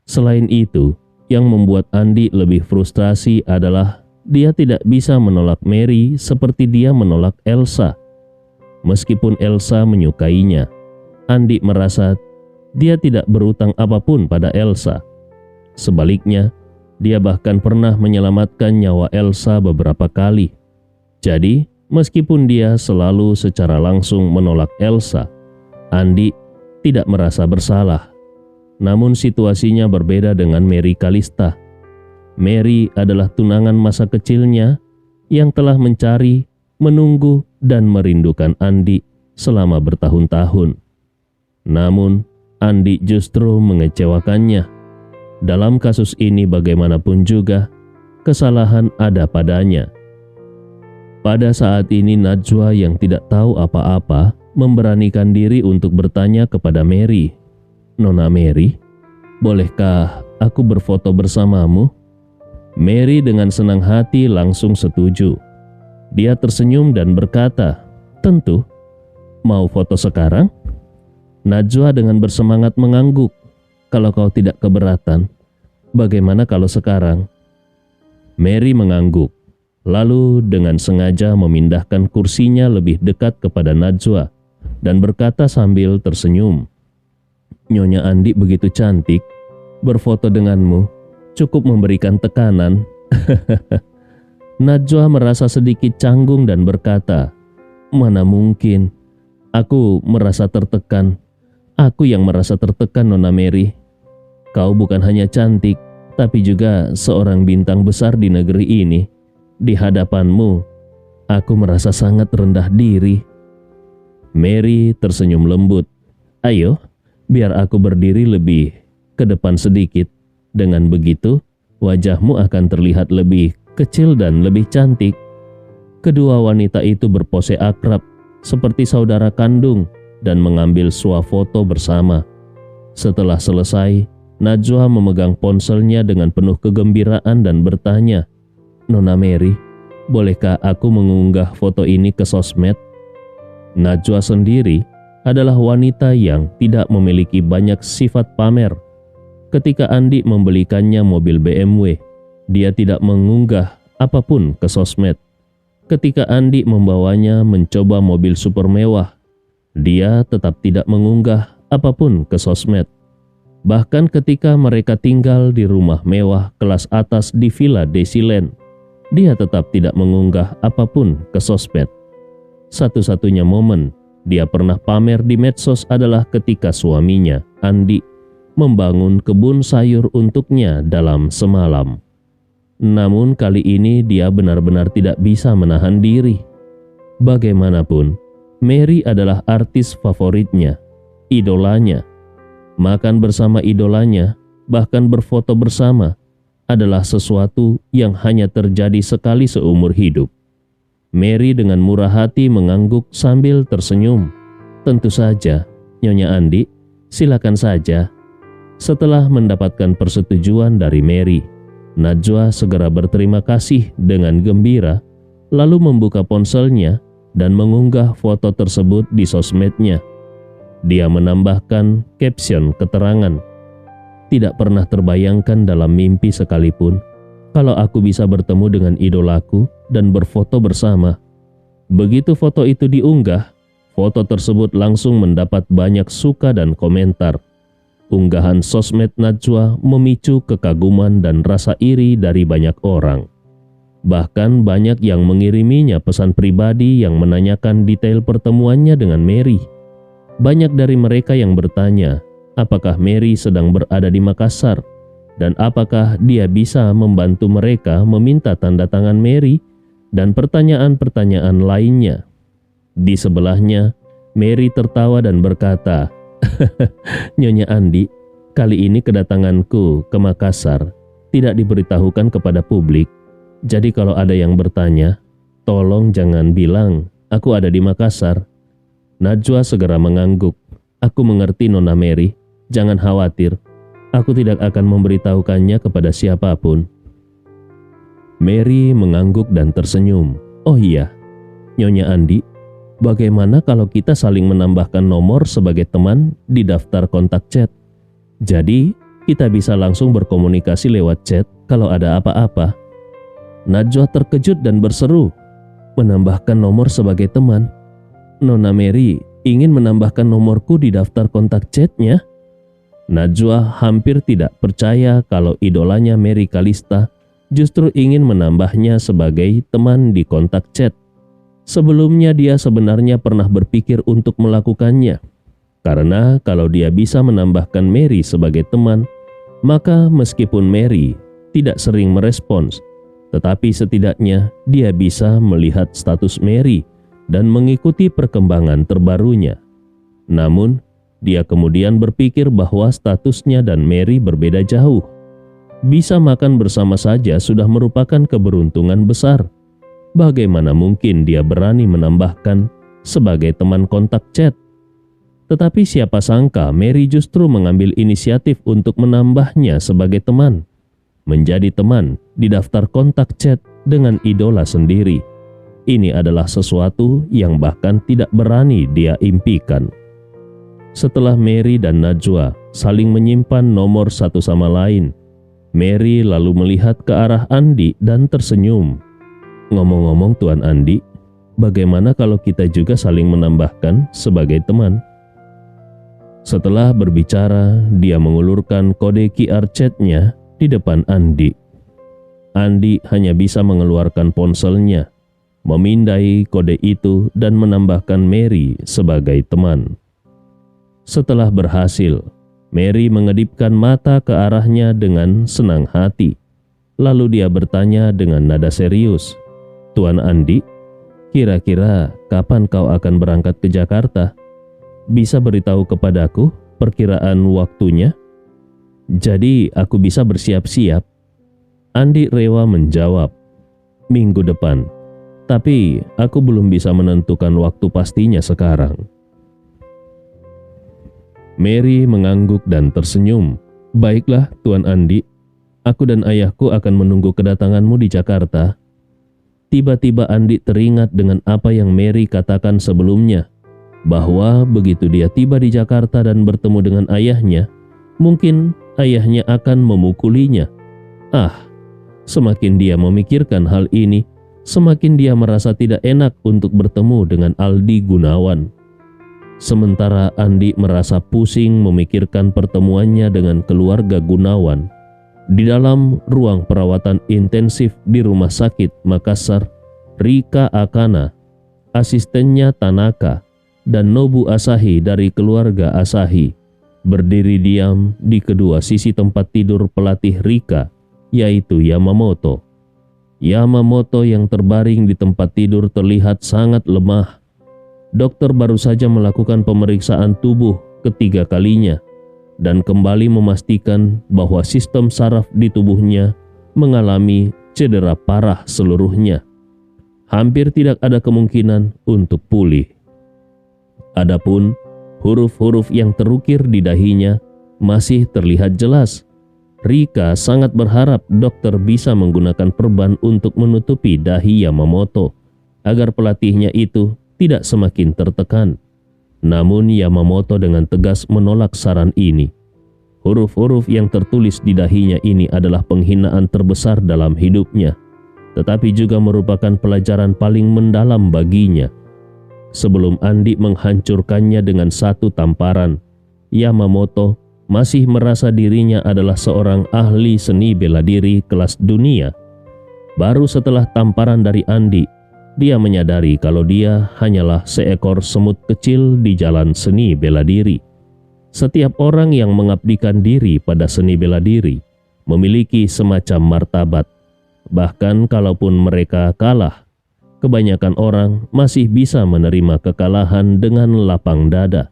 Selain itu, yang membuat Andi lebih frustrasi adalah dia tidak bisa menolak Mary seperti dia menolak Elsa. Meskipun Elsa menyukainya, Andi merasa dia tidak berutang apapun pada Elsa. Sebaliknya, dia bahkan pernah menyelamatkan nyawa Elsa beberapa kali. Jadi, meskipun dia selalu secara langsung menolak Elsa, Andi tidak merasa bersalah. Namun situasinya berbeda dengan Mary Kalista. Mary adalah tunangan masa kecilnya yang telah mencari, menunggu, dan merindukan Andi selama bertahun-tahun. Namun, Andi justru mengecewakannya. Dalam kasus ini bagaimanapun juga, kesalahan ada padanya. Pada saat ini Najwa yang tidak tahu apa-apa memberanikan diri untuk bertanya kepada Mary, "Nona Mary, bolehkah aku berfoto bersamamu?" Mary dengan senang hati langsung setuju. Dia tersenyum dan berkata, "Tentu, mau foto sekarang?" Najwa dengan bersemangat mengangguk. "Kalau kau tidak keberatan, bagaimana kalau sekarang?" Mary mengangguk, lalu dengan sengaja memindahkan kursinya lebih dekat kepada Najwa dan berkata sambil tersenyum, "Nyonya Andi begitu cantik, berfoto denganmu cukup memberikan tekanan." Najwa merasa sedikit canggung dan berkata, "Mana mungkin, aku merasa tertekan. Aku yang merasa tertekan, Nona Mary. Kau bukan hanya cantik, tapi juga seorang bintang besar di negeri ini. Di hadapanmu, aku merasa sangat rendah diri." Mary tersenyum lembut. "Ayo, biar aku berdiri lebih ke depan sedikit. Dengan begitu, wajahmu akan terlihat lebih kecil dan lebih cantik." Kedua wanita itu berpose akrab seperti saudara kandung dan mengambil swafoto bersama. Setelah selesai, Najwa memegang ponselnya dengan penuh kegembiraan dan bertanya, "Nona Mary, bolehkah aku mengunggah foto ini ke sosmed?" Najwa sendiri adalah wanita yang tidak memiliki banyak sifat pamer. Ketika Andi membelikannya mobil BMW, dia tidak mengunggah apapun ke sosmed. Ketika Andi membawanya mencoba mobil super mewah, dia tetap tidak mengunggah apapun ke sosmed. Bahkan ketika mereka tinggal di rumah mewah kelas atas di Villa Desiland, dia tetap tidak mengunggah apapun ke sosmed. Satu-satunya momen dia pernah pamer di medsos adalah ketika suaminya, Andi, membangun kebun sayur untuknya dalam semalam. Namun kali ini dia benar-benar tidak bisa menahan diri. Bagaimanapun, Mary adalah artis favoritnya, idolanya. Makan bersama idolanya, bahkan berfoto bersama, adalah sesuatu yang hanya terjadi sekali seumur hidup. Mary dengan murah hati mengangguk sambil tersenyum. "Tentu saja, Nyonya Andi, silakan saja." Setelah mendapatkan persetujuan dari Mary, Najwa segera berterima kasih dengan gembira, lalu membuka ponselnya dan mengunggah foto tersebut di sosmednya. Dia menambahkan caption keterangan, "Tidak pernah terbayangkan dalam mimpi sekalipun kalau aku bisa bertemu dengan idolaku dan berfoto bersama." Begitu foto itu diunggah, foto tersebut langsung mendapat banyak suka dan komentar. Unggahan sosmed Najwa memicu kekaguman dan rasa iri dari banyak orang. Bahkan banyak yang mengiriminya pesan pribadi yang menanyakan detail pertemuannya dengan Mary. Banyak dari mereka yang bertanya, apakah Mary sedang berada di Makassar dan apakah dia bisa membantu mereka meminta tanda tangan Mary dan pertanyaan-pertanyaan lainnya. Di sebelahnya, Mary tertawa dan berkata, "Nyonya Andi, kali ini kedatanganku ke Makassar tidak diberitahukan kepada publik. Jadi kalau ada yang bertanya, tolong jangan bilang aku ada di Makassar." Najwa segera mengangguk. "Aku mengerti, Nona Mary. Jangan khawatir. Aku tidak akan memberitahukannya kepada siapapun." Mary mengangguk dan tersenyum. "Oh iya, Nyonya Andi, bagaimana kalau kita saling menambahkan nomor sebagai teman di daftar kontak chat? Jadi kita bisa langsung berkomunikasi lewat chat kalau ada apa-apa." Najwa terkejut dan berseru, "Menambahkan nomor sebagai teman? Nona Mary ingin menambahkan nomorku di daftar kontak chatnya?" Najwa hampir tidak percaya kalau idolanya Mary Kalista justru ingin menambahnya sebagai teman di kontak chat. Sebelumnya dia sebenarnya pernah berpikir untuk melakukannya. Karena kalau dia bisa menambahkan Mary sebagai teman, maka meskipun Mary tidak sering merespons, tetapi setidaknya dia bisa melihat status Mary dan mengikuti perkembangan terbarunya. Namun, dia kemudian berpikir bahwa statusnya dan Mary berbeda jauh. Bisa makan bersama saja sudah merupakan keberuntungan besar. Bagaimana mungkin dia berani menambahkan sebagai teman kontak chat? Tetapi siapa sangka Mary justru mengambil inisiatif untuk menambahnya sebagai teman. Menjadi teman di daftar kontak chat dengan idola sendiri. Ini adalah sesuatu yang bahkan tidak berani dia impikan. Setelah Mary dan Najwa saling menyimpan nomor satu sama lain, Mary lalu melihat ke arah Andi dan tersenyum. "Ngomong-ngomong Tuan Andi, bagaimana kalau kita juga saling menambahkan sebagai teman?" Setelah berbicara, dia mengulurkan kode QR chat-nya di depan Andi. Andi hanya bisa mengeluarkan ponselnya, memindai kode itu dan menambahkan Mary sebagai teman. Setelah berhasil, Mary mengedipkan mata ke arahnya dengan senang hati. Lalu dia bertanya dengan nada serius, "Tuan Andi, kira-kira kapan kau akan berangkat ke Jakarta? Bisa beritahu kepadaku perkiraan waktunya? Jadi aku bisa bersiap-siap." Andi Rewa menjawab, "Minggu depan, tapi aku belum bisa menentukan waktu pastinya sekarang." Mary mengangguk dan tersenyum. "Baiklah Tuan Andi, aku dan ayahku akan menunggu kedatanganmu di Jakarta." Tiba-tiba Andi teringat dengan apa yang Mary katakan sebelumnya, bahwa begitu dia tiba di Jakarta dan bertemu dengan ayahnya, mungkin ayahnya akan memukulinya. Semakin dia memikirkan hal ini, semakin dia merasa tidak enak untuk bertemu dengan Aldi Gunawan. Sementara Andi merasa pusing memikirkan pertemuannya dengan keluarga Gunawan. Di dalam ruang perawatan intensif di Rumah Sakit Makassar, Rika Akana, asistennya Tanaka, dan Nobu Asahi dari keluarga Asahi berdiri diam di kedua sisi tempat tidur pelatih Rika, yaitu Yamamoto. Yamamoto yang terbaring di tempat tidur terlihat sangat lemah. Dokter baru saja melakukan pemeriksaan tubuh ketiga kalinya dan kembali memastikan bahwa sistem saraf di tubuhnya mengalami cedera parah seluruhnya. Hampir tidak ada kemungkinan untuk pulih. Adapun huruf-huruf yang terukir di dahinya masih terlihat jelas. Rika sangat berharap dokter bisa menggunakan perban untuk menutupi dahi Yamamoto agar pelatihnya itu tidak semakin tertekan. Namun Yamamoto dengan tegas menolak saran ini. Huruf-huruf yang tertulis di dahinya ini adalah penghinaan terbesar dalam hidupnya, tetapi juga merupakan pelajaran paling mendalam baginya. Sebelum Andi menghancurkannya dengan satu tamparan, Yamamoto masih merasa dirinya adalah seorang ahli seni bela diri kelas dunia. Baru setelah tamparan dari Andi, dia menyadari kalau dia hanyalah seekor semut kecil di jalan seni bela diri. Setiap orang yang mengabdikan diri pada seni bela diri memiliki semacam martabat. Bahkan kalaupun mereka kalah, kebanyakan orang masih bisa menerima kekalahan dengan lapang dada.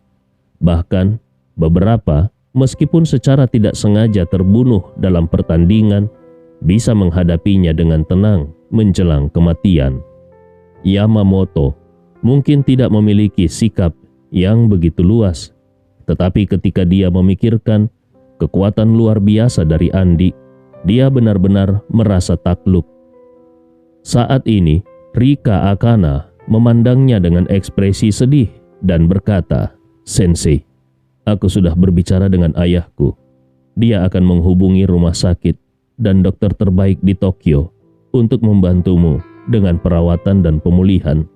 Bahkan beberapa, meskipun secara tidak sengaja terbunuh dalam pertandingan, bisa menghadapinya dengan tenang menjelang kematian. Yamamoto mungkin tidak memiliki sikap yang begitu luas, tetapi ketika dia memikirkan kekuatan luar biasa dari Andi, dia benar-benar merasa takluk. Saat ini, Rika Akana memandangnya dengan ekspresi sedih dan berkata, "Sensei, aku sudah berbicara dengan ayahku. Dia akan menghubungi rumah sakit dan dokter terbaik di Tokyo. untuk membantumu dengan perawatan dan pemulihan.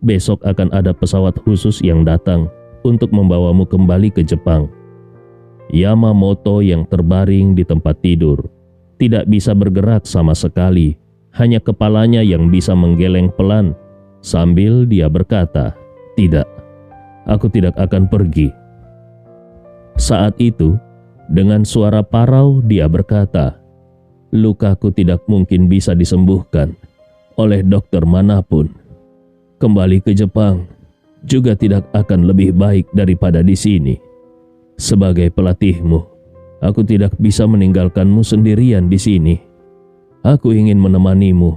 Besok akan ada pesawat khusus yang datang untuk membawamu kembali ke Jepang. Yamamoto yang terbaring di tempat tidur tidak bisa bergerak sama sekali, hanya kepalanya yang bisa menggeleng pelan sambil dia berkata, "Tidak, aku tidak akan pergi." Saat itu, dengan suara parau dia berkata, "Lukaku tidak mungkin bisa disembuhkan oleh dokter manapun. Kembali ke Jepang juga tidak akan lebih baik daripada di sini. Sebagai pelatihmu, aku tidak bisa meninggalkanmu sendirian di sini. Aku ingin menemanimu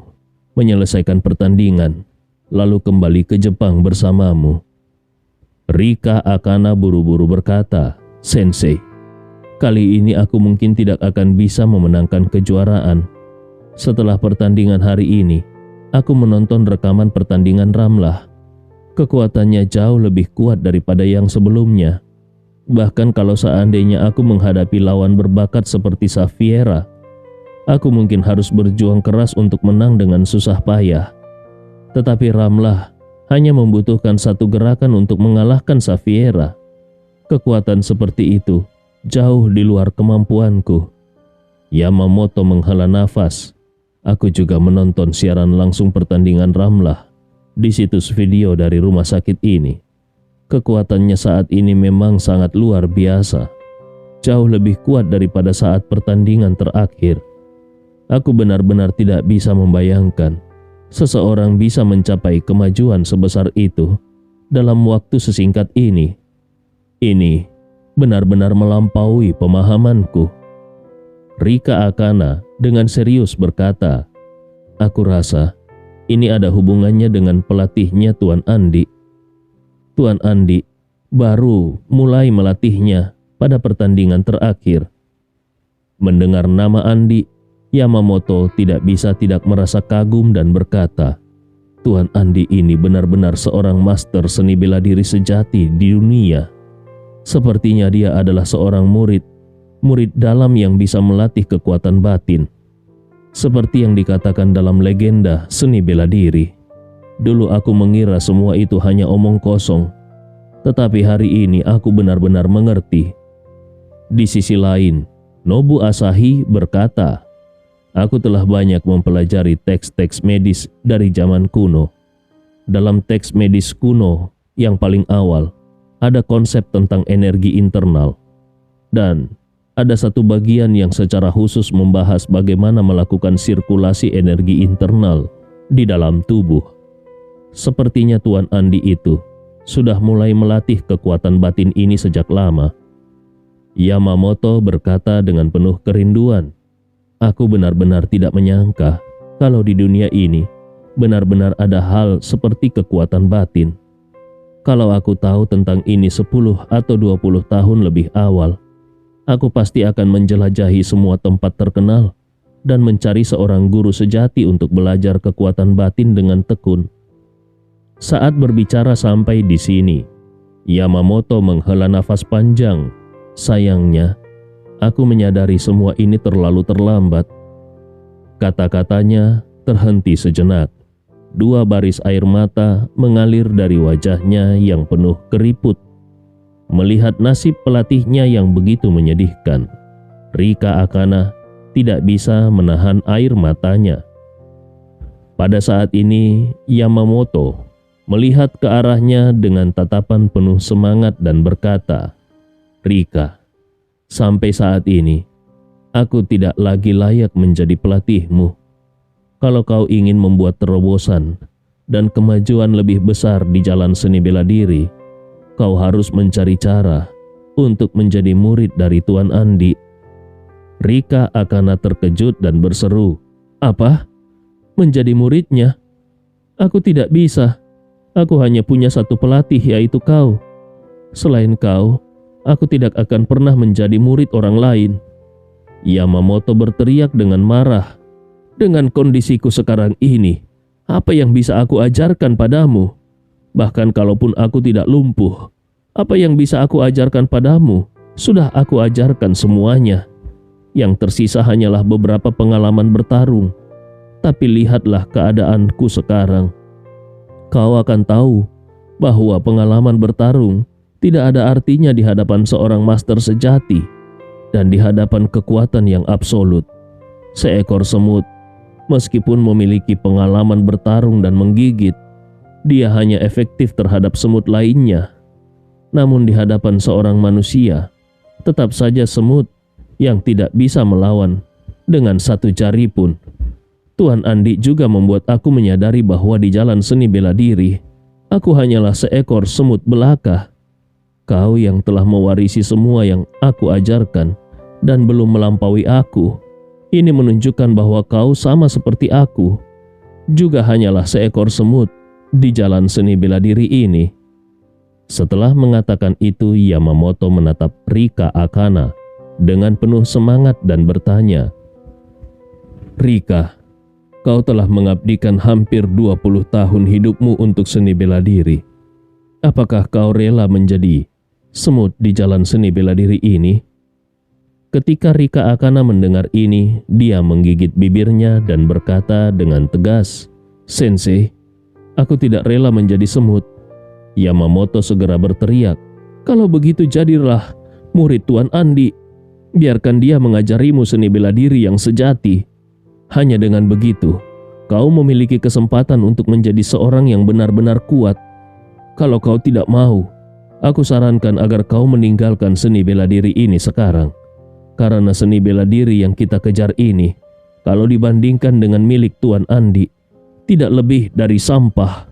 menyelesaikan pertandingan, lalu kembali ke Jepang bersamamu." Rika Akana buru-buru berkata, "Sensei, kali ini aku mungkin tidak akan bisa memenangkan kejuaraan. Setelah pertandingan hari ini, aku menonton rekaman pertandingan Ramlah. Kekuatannya jauh lebih kuat daripada yang sebelumnya. Bahkan kalau seandainya aku menghadapi lawan berbakat seperti Safiera, aku mungkin harus berjuang keras untuk menang dengan susah payah. Tetapi Ramlah hanya membutuhkan satu gerakan untuk mengalahkan Safiera. Kekuatan seperti itu jauh di luar kemampuanku." Yamamoto menghela nafas. "Aku juga menonton siaran langsung pertandingan Ramlah di situs video dari rumah sakit ini. Kekuatannya saat ini memang sangat luar biasa. Jauh lebih kuat daripada saat pertandingan terakhir. Aku benar-benar tidak bisa membayangkan seseorang bisa mencapai kemajuan sebesar itu dalam waktu sesingkat ini. Ini benar-benar melampaui pemahamanku." Rika Akana dengan serius berkata, "Aku rasa ini ada hubungannya dengan pelatihnya Tuan Andi. Tuan Andi baru mulai melatihnya pada pertandingan terakhir." Mendengar nama Andi, Yamamoto tidak bisa tidak merasa kagum dan berkata, "Tuan Andi ini benar-benar seorang master seni bela diri sejati di dunia. Sepertinya dia adalah seorang murid dalam yang bisa melatih kekuatan batin. Seperti yang dikatakan dalam legenda seni bela diri. Dulu aku mengira semua itu hanya omong kosong, tetapi hari ini aku benar-benar mengerti." Di sisi lain, Nobu Asahi berkata, "Aku telah banyak mempelajari teks-teks medis dari zaman kuno. Dalam teks medis kuno yang paling awal, ada konsep tentang energi internal. Dan ada satu bagian yang secara khusus membahas bagaimana melakukan sirkulasi energi internal di dalam tubuh. Sepertinya Tuan Andi itu sudah mulai melatih kekuatan batin ini sejak lama." Yamamoto berkata dengan penuh kerinduan, "Aku benar-benar tidak menyangka kalau di dunia ini benar-benar ada hal seperti kekuatan batin. Kalau aku tahu tentang ini 10 atau 20 tahun lebih awal, aku pasti akan menjelajahi semua tempat terkenal dan mencari seorang guru sejati untuk belajar kekuatan batin dengan tekun." Saat berbicara sampai di sini, Yamamoto menghela nafas panjang. "Sayangnya, aku menyadari semua ini terlalu terlambat." Kata-katanya terhenti sejenak. 2 baris air mata mengalir dari wajahnya yang penuh keriput. Melihat nasib pelatihnya yang begitu menyedihkan, Rika Akana tidak bisa menahan air matanya. Pada saat ini, Yamamoto melihat ke arahnya dengan tatapan penuh semangat dan berkata, "Rika, sampai saat ini, aku tidak lagi layak menjadi pelatihmu. Kalau kau ingin membuat terobosan dan kemajuan lebih besar di jalan seni bela diri, kau harus mencari cara untuk menjadi murid dari Tuan Andi." Rika Akana terkejut dan berseru, "Apa? Menjadi muridnya? Aku tidak bisa. Aku hanya punya satu pelatih, yaitu kau. Selain kau, aku tidak akan pernah menjadi murid orang lain." Yamamoto berteriak dengan marah. "Dengan kondisiku sekarang ini, apa yang bisa aku ajarkan padamu? Bahkan kalaupun aku tidak lumpuh, apa yang bisa aku ajarkan padamu? Sudah aku ajarkan semuanya. Yang tersisa hanyalah beberapa pengalaman bertarung. Tapi lihatlah keadaanku sekarang. Kau akan tahu bahwa pengalaman bertarung tidak ada artinya di hadapan seorang master sejati dan di hadapan kekuatan yang absolut. Seekor semut, meskipun memiliki pengalaman bertarung dan menggigit, dia hanya efektif terhadap semut lainnya. Namun di hadapan seorang manusia, tetap saja semut yang tidak bisa melawan dengan satu jari pun. Tuan Andi juga membuat aku menyadari bahwa di jalan seni bela diri, aku hanyalah seekor semut belaka. Kau yang telah mewarisi semua yang aku ajarkan dan belum melampaui aku, ini menunjukkan bahwa kau sama seperti aku, juga hanyalah seekor semut di jalan seni bela diri ini. Setelah mengatakan itu, Yamamoto menatap Rika Akana dengan penuh semangat dan bertanya, "Rika, kau telah mengabdikan hampir 20 tahun hidupmu untuk seni bela diri. Apakah kau rela menjadi semut di jalan seni bela diri ini?" Ketika Rika Akana mendengar ini, dia menggigit bibirnya dan berkata dengan tegas, "Sensei, aku tidak rela menjadi semut." Yamamoto segera berteriak, "Kalau begitu jadilah murid Tuan Andi. Biarkan dia mengajarimu seni bela diri yang sejati. Hanya dengan begitu, kau memiliki kesempatan untuk menjadi seorang yang benar-benar kuat. Kalau kau tidak mau, aku sarankan agar kau meninggalkan seni bela diri ini sekarang. Karena seni bela diri yang kita kejar ini, kalau dibandingkan dengan milik Tuan Andi, tidak lebih dari sampah."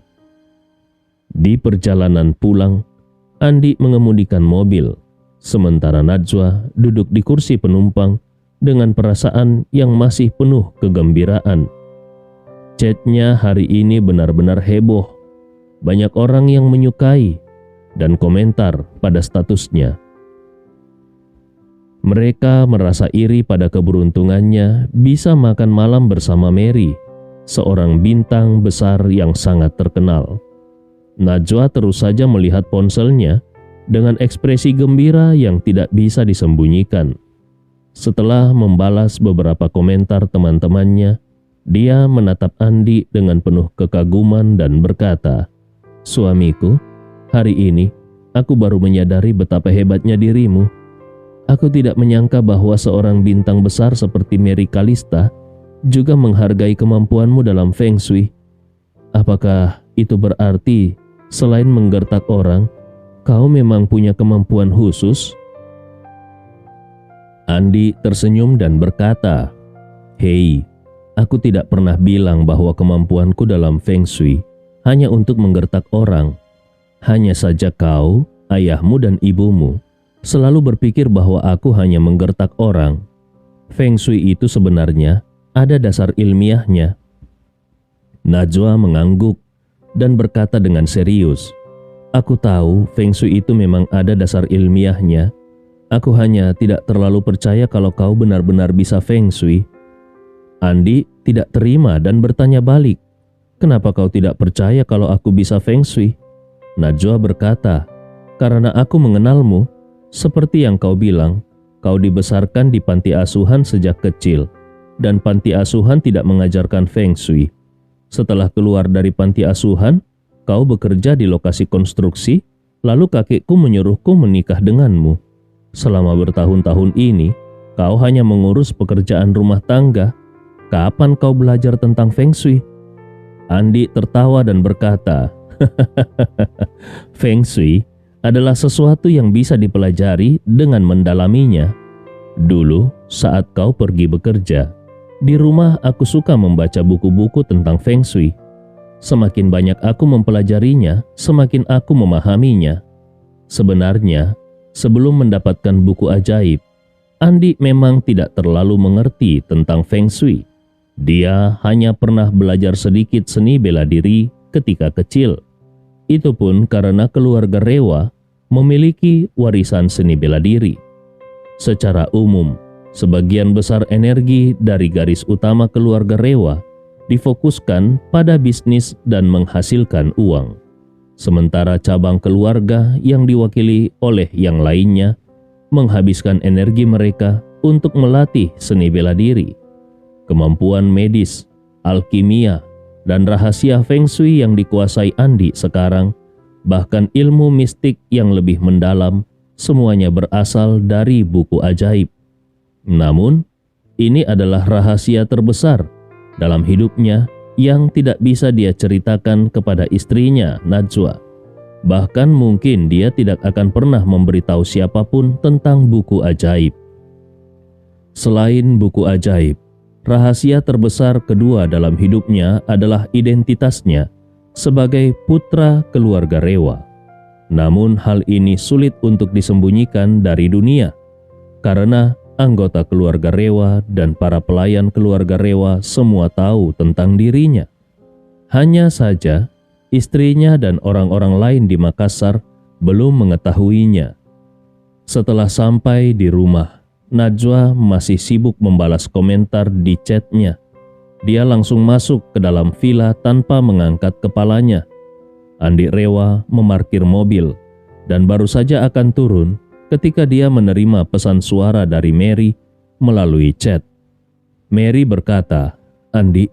Di perjalanan pulang, Andi mengemudikan mobil, sementara Najwa duduk di kursi penumpang dengan perasaan yang masih penuh kegembiraan. Chatnya hari ini benar-benar heboh. Banyak orang yang menyukai dan komentar pada statusnya. Mereka merasa iri pada keberuntungannya bisa makan malam bersama Mary, seorang bintang besar yang sangat terkenal. Najwa terus saja melihat ponselnya dengan ekspresi gembira yang tidak bisa disembunyikan. Setelah membalas beberapa komentar teman-temannya, dia menatap Andi dengan penuh kekaguman dan berkata, "Suamiku, hari ini aku baru menyadari betapa hebatnya dirimu. Aku tidak menyangka bahwa seorang bintang besar seperti Mary Kalista juga menghargai kemampuanmu dalam Feng Shui. Apakah itu berarti selain menggertak orang, kau memang punya kemampuan khusus?" Andi tersenyum dan berkata, "Hei, aku tidak pernah bilang bahwa kemampuanku dalam Feng Shui hanya untuk menggertak orang. Hanya saja kau, ayahmu dan ibumu selalu berpikir bahwa aku hanya menggertak orang. Feng Shui itu sebenarnya ada dasar ilmiahnya." Najwa mengangguk dan berkata dengan serius, "Aku tahu Feng Shui itu memang ada dasar ilmiahnya. Aku hanya tidak terlalu percaya kalau kau benar-benar bisa Feng Shui." Andi tidak terima dan bertanya balik, "Kenapa kau tidak percaya kalau aku bisa Feng Shui?" Najwa berkata, "Karena aku mengenalmu. Seperti yang kau bilang, kau dibesarkan di panti asuhan sejak kecil, dan panti asuhan tidak mengajarkan Feng Shui. Setelah keluar dari panti asuhan, kau bekerja di lokasi konstruksi, lalu kakekku menyuruhku menikah denganmu. Selama bertahun-tahun ini, kau hanya mengurus pekerjaan rumah tangga. Kapan kau belajar tentang Feng Shui?" Andi tertawa dan berkata, "Feng Shui adalah sesuatu yang bisa dipelajari dengan mendalaminya. Dulu saat kau pergi bekerja, di rumah aku suka membaca buku-buku tentang Feng Shui. Semakin banyak aku mempelajarinya, semakin aku memahaminya. Sebenarnya, sebelum mendapatkan buku ajaib, Andi memang tidak terlalu mengerti tentang Feng Shui. Dia hanya pernah belajar sedikit seni bela diri ketika kecil. Itu pun karena keluarga Rewa memiliki warisan seni bela diri. Secara umum, sebagian besar energi dari garis utama keluarga Rewa difokuskan pada bisnis dan menghasilkan uang. Sementara cabang keluarga yang diwakili oleh yang lainnya menghabiskan energi mereka untuk melatih seni bela diri, kemampuan medis, alkimia, dan rahasia Feng Shui yang dikuasai Andi sekarang, bahkan ilmu mistik yang lebih mendalam, semuanya berasal dari buku ajaib. Namun, ini adalah rahasia terbesar dalam hidupnya yang tidak bisa dia ceritakan kepada istrinya, Najwa. Bahkan mungkin dia tidak akan pernah memberitahu siapapun tentang buku ajaib. Selain buku ajaib, rahasia terbesar kedua dalam hidupnya adalah identitasnya sebagai putra keluarga Rewa. Namun hal ini sulit untuk disembunyikan dari dunia, karena anggota keluarga Rewa dan para pelayan keluarga Rewa semua tahu tentang dirinya. Hanya saja, istrinya dan orang-orang lain di Makassar belum mengetahuinya. Setelah sampai di rumah, Najwa masih sibuk membalas komentar di chatnya. Dia langsung masuk ke dalam villa tanpa mengangkat kepalanya. Andi Rewa memarkir mobil dan baru saja akan turun ketika dia menerima pesan suara dari Mary melalui chat. Mary berkata, "Andi,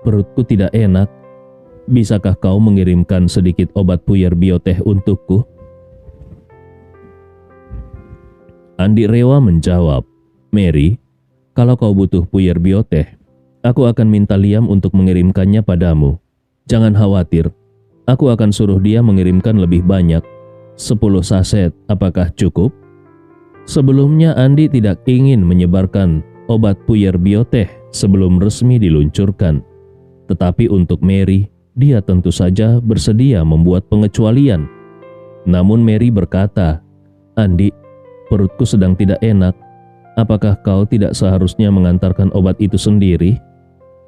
perutku tidak enak. Bisakah kau mengirimkan sedikit obat puyer bioteh untukku?" Andi Rewa menjawab, "Mary, kalau kau butuh puyer bioteh, aku akan minta Liam untuk mengirimkannya padamu. Jangan khawatir, aku akan suruh dia mengirimkan lebih banyak. 10 saset, apakah cukup?" Sebelumnya Andi tidak ingin menyebarkan obat puyer bioteh sebelum resmi diluncurkan. Tetapi untuk Mary, dia tentu saja bersedia membuat pengecualian. Namun Mary berkata, "Andi, perutku sedang tidak enak. Apakah kau tidak seharusnya mengantarkan obat itu sendiri?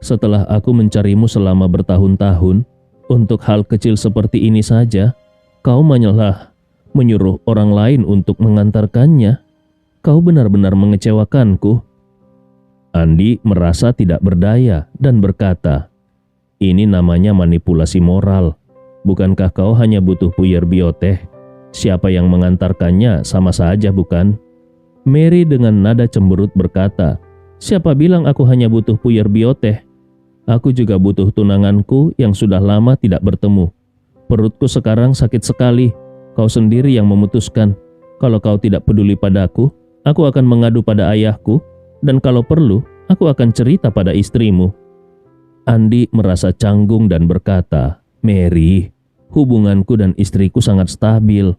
Setelah aku mencarimu selama bertahun-tahun, untuk hal kecil seperti ini saja, kau malah menyuruh orang lain untuk mengantarkannya. Kau benar-benar mengecewakanku." Andi merasa tidak berdaya dan berkata, "Ini namanya manipulasi moral. Bukankah kau hanya butuh puyer bioteh? Siapa yang mengantarkannya sama saja, bukan?" Mary dengan nada cemberut berkata, "Siapa bilang aku hanya butuh puyer bioteh? Aku juga butuh tunanganku yang sudah lama tidak bertemu. Perutku sekarang sakit sekali. Kau sendiri yang memutuskan. Kalau kau tidak peduli padaku, aku akan mengadu pada ayahku, dan kalau perlu, aku akan cerita pada istrimu." Andi merasa canggung dan berkata, "Mary, hubunganku dan istriku sangat stabil.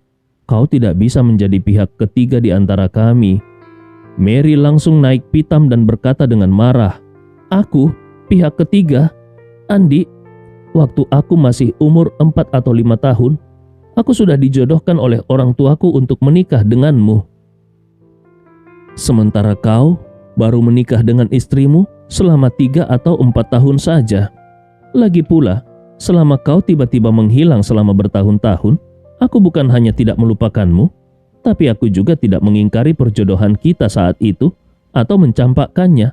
Kau tidak bisa menjadi pihak ketiga di antara kami." Mary langsung naik pitam dan berkata dengan marah, "Aku pihak ketiga? Andi, waktu aku masih umur 4 atau 5 tahun, aku sudah dijodohkan oleh orang tuaku untuk menikah denganmu. Sementara kau baru menikah dengan istrimu selama 3 atau 4 tahun saja. Lagi pula, selama kau tiba-tiba menghilang selama bertahun-tahun, aku bukan hanya tidak melupakanmu, tapi aku juga tidak mengingkari perjodohan kita saat itu atau mencampakkannya.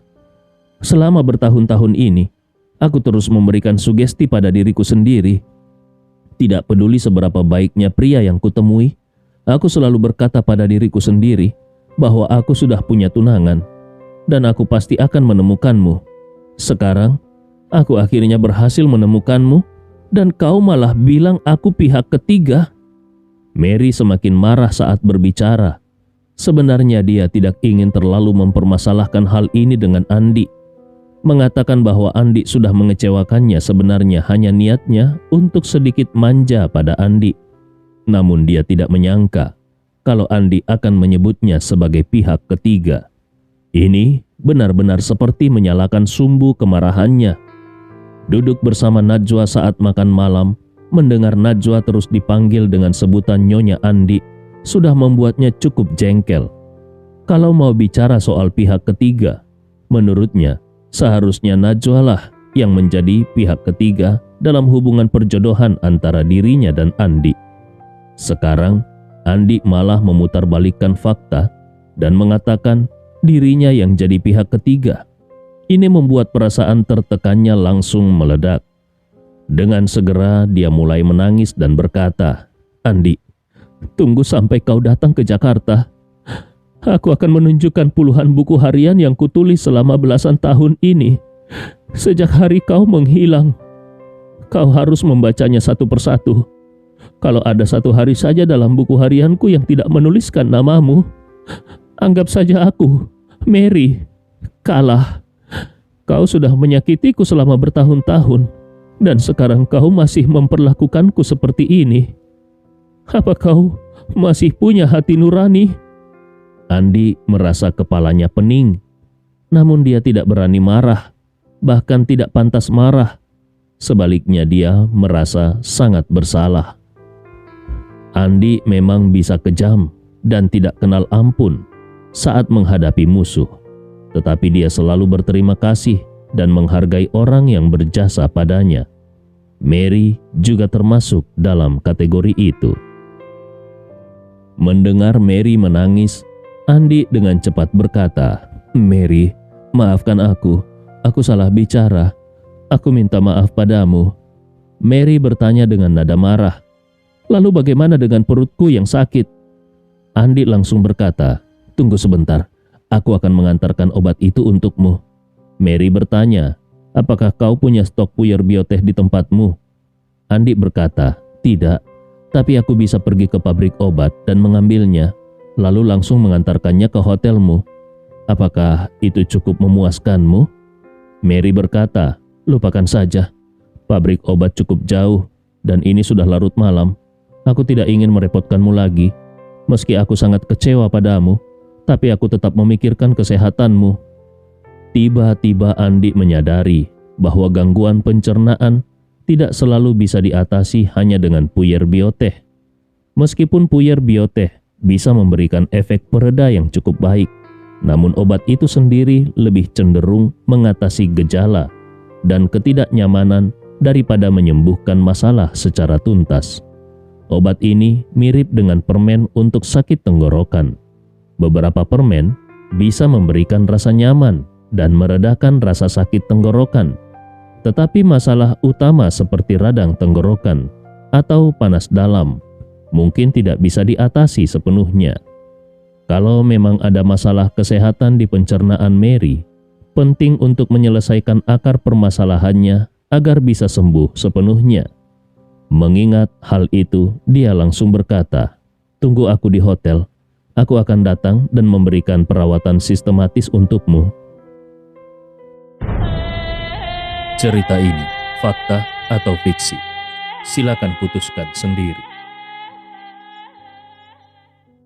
Selama bertahun-tahun ini, aku terus memberikan sugesti pada diriku sendiri. Tidak peduli seberapa baiknya pria yang kutemui, aku selalu berkata pada diriku sendiri bahwa aku sudah punya tunangan dan aku pasti akan menemukanmu. Sekarang, aku akhirnya berhasil menemukanmu dan kau malah bilang aku pihak ketiga." Mary semakin marah saat berbicara. Sebenarnya dia tidak ingin terlalu mempermasalahkan hal ini dengan Andi. Mengatakan bahwa Andi sudah mengecewakannya sebenarnya hanya niatnya untuk sedikit manja pada Andi. Namun dia tidak menyangka kalau Andi akan menyebutnya sebagai pihak ketiga. Ini benar-benar seperti menyalakan sumbu kemarahannya. Duduk bersama Najwa saat makan malam, mendengar Najwa terus dipanggil dengan sebutan Nyonya Andi sudah membuatnya cukup jengkel. Kalau mau bicara soal pihak ketiga, menurutnya seharusnya Najwa lah yang menjadi pihak ketiga dalam hubungan perjodohan antara dirinya dan Andi. Sekarang, Andi malah memutarbalikkan fakta dan mengatakan dirinya yang jadi pihak ketiga. Ini membuat perasaan tertekannya langsung meledak. Dengan segera dia mulai menangis dan berkata, "Andi, tunggu sampai kau datang ke Jakarta. Aku akan menunjukkan puluhan buku harian yang kutulis selama belasan tahun ini Sejak hari kau menghilang, kau harus membacanya satu persatu. Kalau ada satu hari saja dalam buku harianku yang tidak menuliskan namamu, anggap saja aku, Mary, kalah. Kau sudah menyakitiku selama bertahun-tahun, dan sekarang kau masih memperlakukanku seperti ini. Apa kau masih punya hati nurani? Andi merasa kepalanya pening, namun dia tidak berani marah, bahkan tidak pantas marah. Sebaliknya dia merasa sangat bersalah. Andi memang bisa kejam dan tidak kenal ampun saat menghadapi musuh. Tetapi dia selalu berterima kasih dan menghargai orang yang berjasa padanya. Mary juga termasuk dalam kategori itu. Mendengar Mary menangis, Andi dengan cepat berkata, "Mary, maafkan aku salah bicara. Aku minta maaf padamu." Mary bertanya dengan nada marah, "Lalu bagaimana dengan perutku yang sakit?" Andi langsung berkata, "Tunggu sebentar, aku akan mengantarkan obat itu untukmu." Mary bertanya, "Apakah kau punya stok puyer bioteh di tempatmu?" Andi berkata, "Tidak, tapi aku bisa pergi ke pabrik obat dan mengambilnya, lalu langsung mengantarkannya ke hotelmu. Apakah itu cukup memuaskanmu?" Mary berkata, "Lupakan saja. Pabrik obat cukup jauh dan ini sudah larut malam. Aku tidak ingin merepotkanmu lagi. Meski aku sangat kecewa padamu, tapi aku tetap memikirkan kesehatanmu." Tiba-tiba Andi menyadari bahwa gangguan pencernaan tidak selalu bisa diatasi hanya dengan puyer bioteh. Meskipun puyer bioteh bisa memberikan efek pereda yang cukup baik, namun obat itu sendiri lebih cenderung mengatasi gejala dan ketidaknyamanan daripada menyembuhkan masalah secara tuntas. Obat ini mirip dengan permen untuk sakit tenggorokan. Beberapa permen bisa memberikan rasa nyaman dan meredakan rasa sakit tenggorokan. Tetapi masalah utama seperti radang tenggorokan atau panas dalam mungkin tidak bisa diatasi sepenuhnya. Kalau memang ada masalah kesehatan di pencernaan Mary, penting untuk menyelesaikan akar permasalahannya agar bisa sembuh sepenuhnya. Mengingat hal itu, dia langsung berkata, "Tunggu aku di hotel. Aku akan datang dan memberikan perawatan sistematis untukmu." Cerita ini fakta atau fiksi? Silakan putuskan sendiri.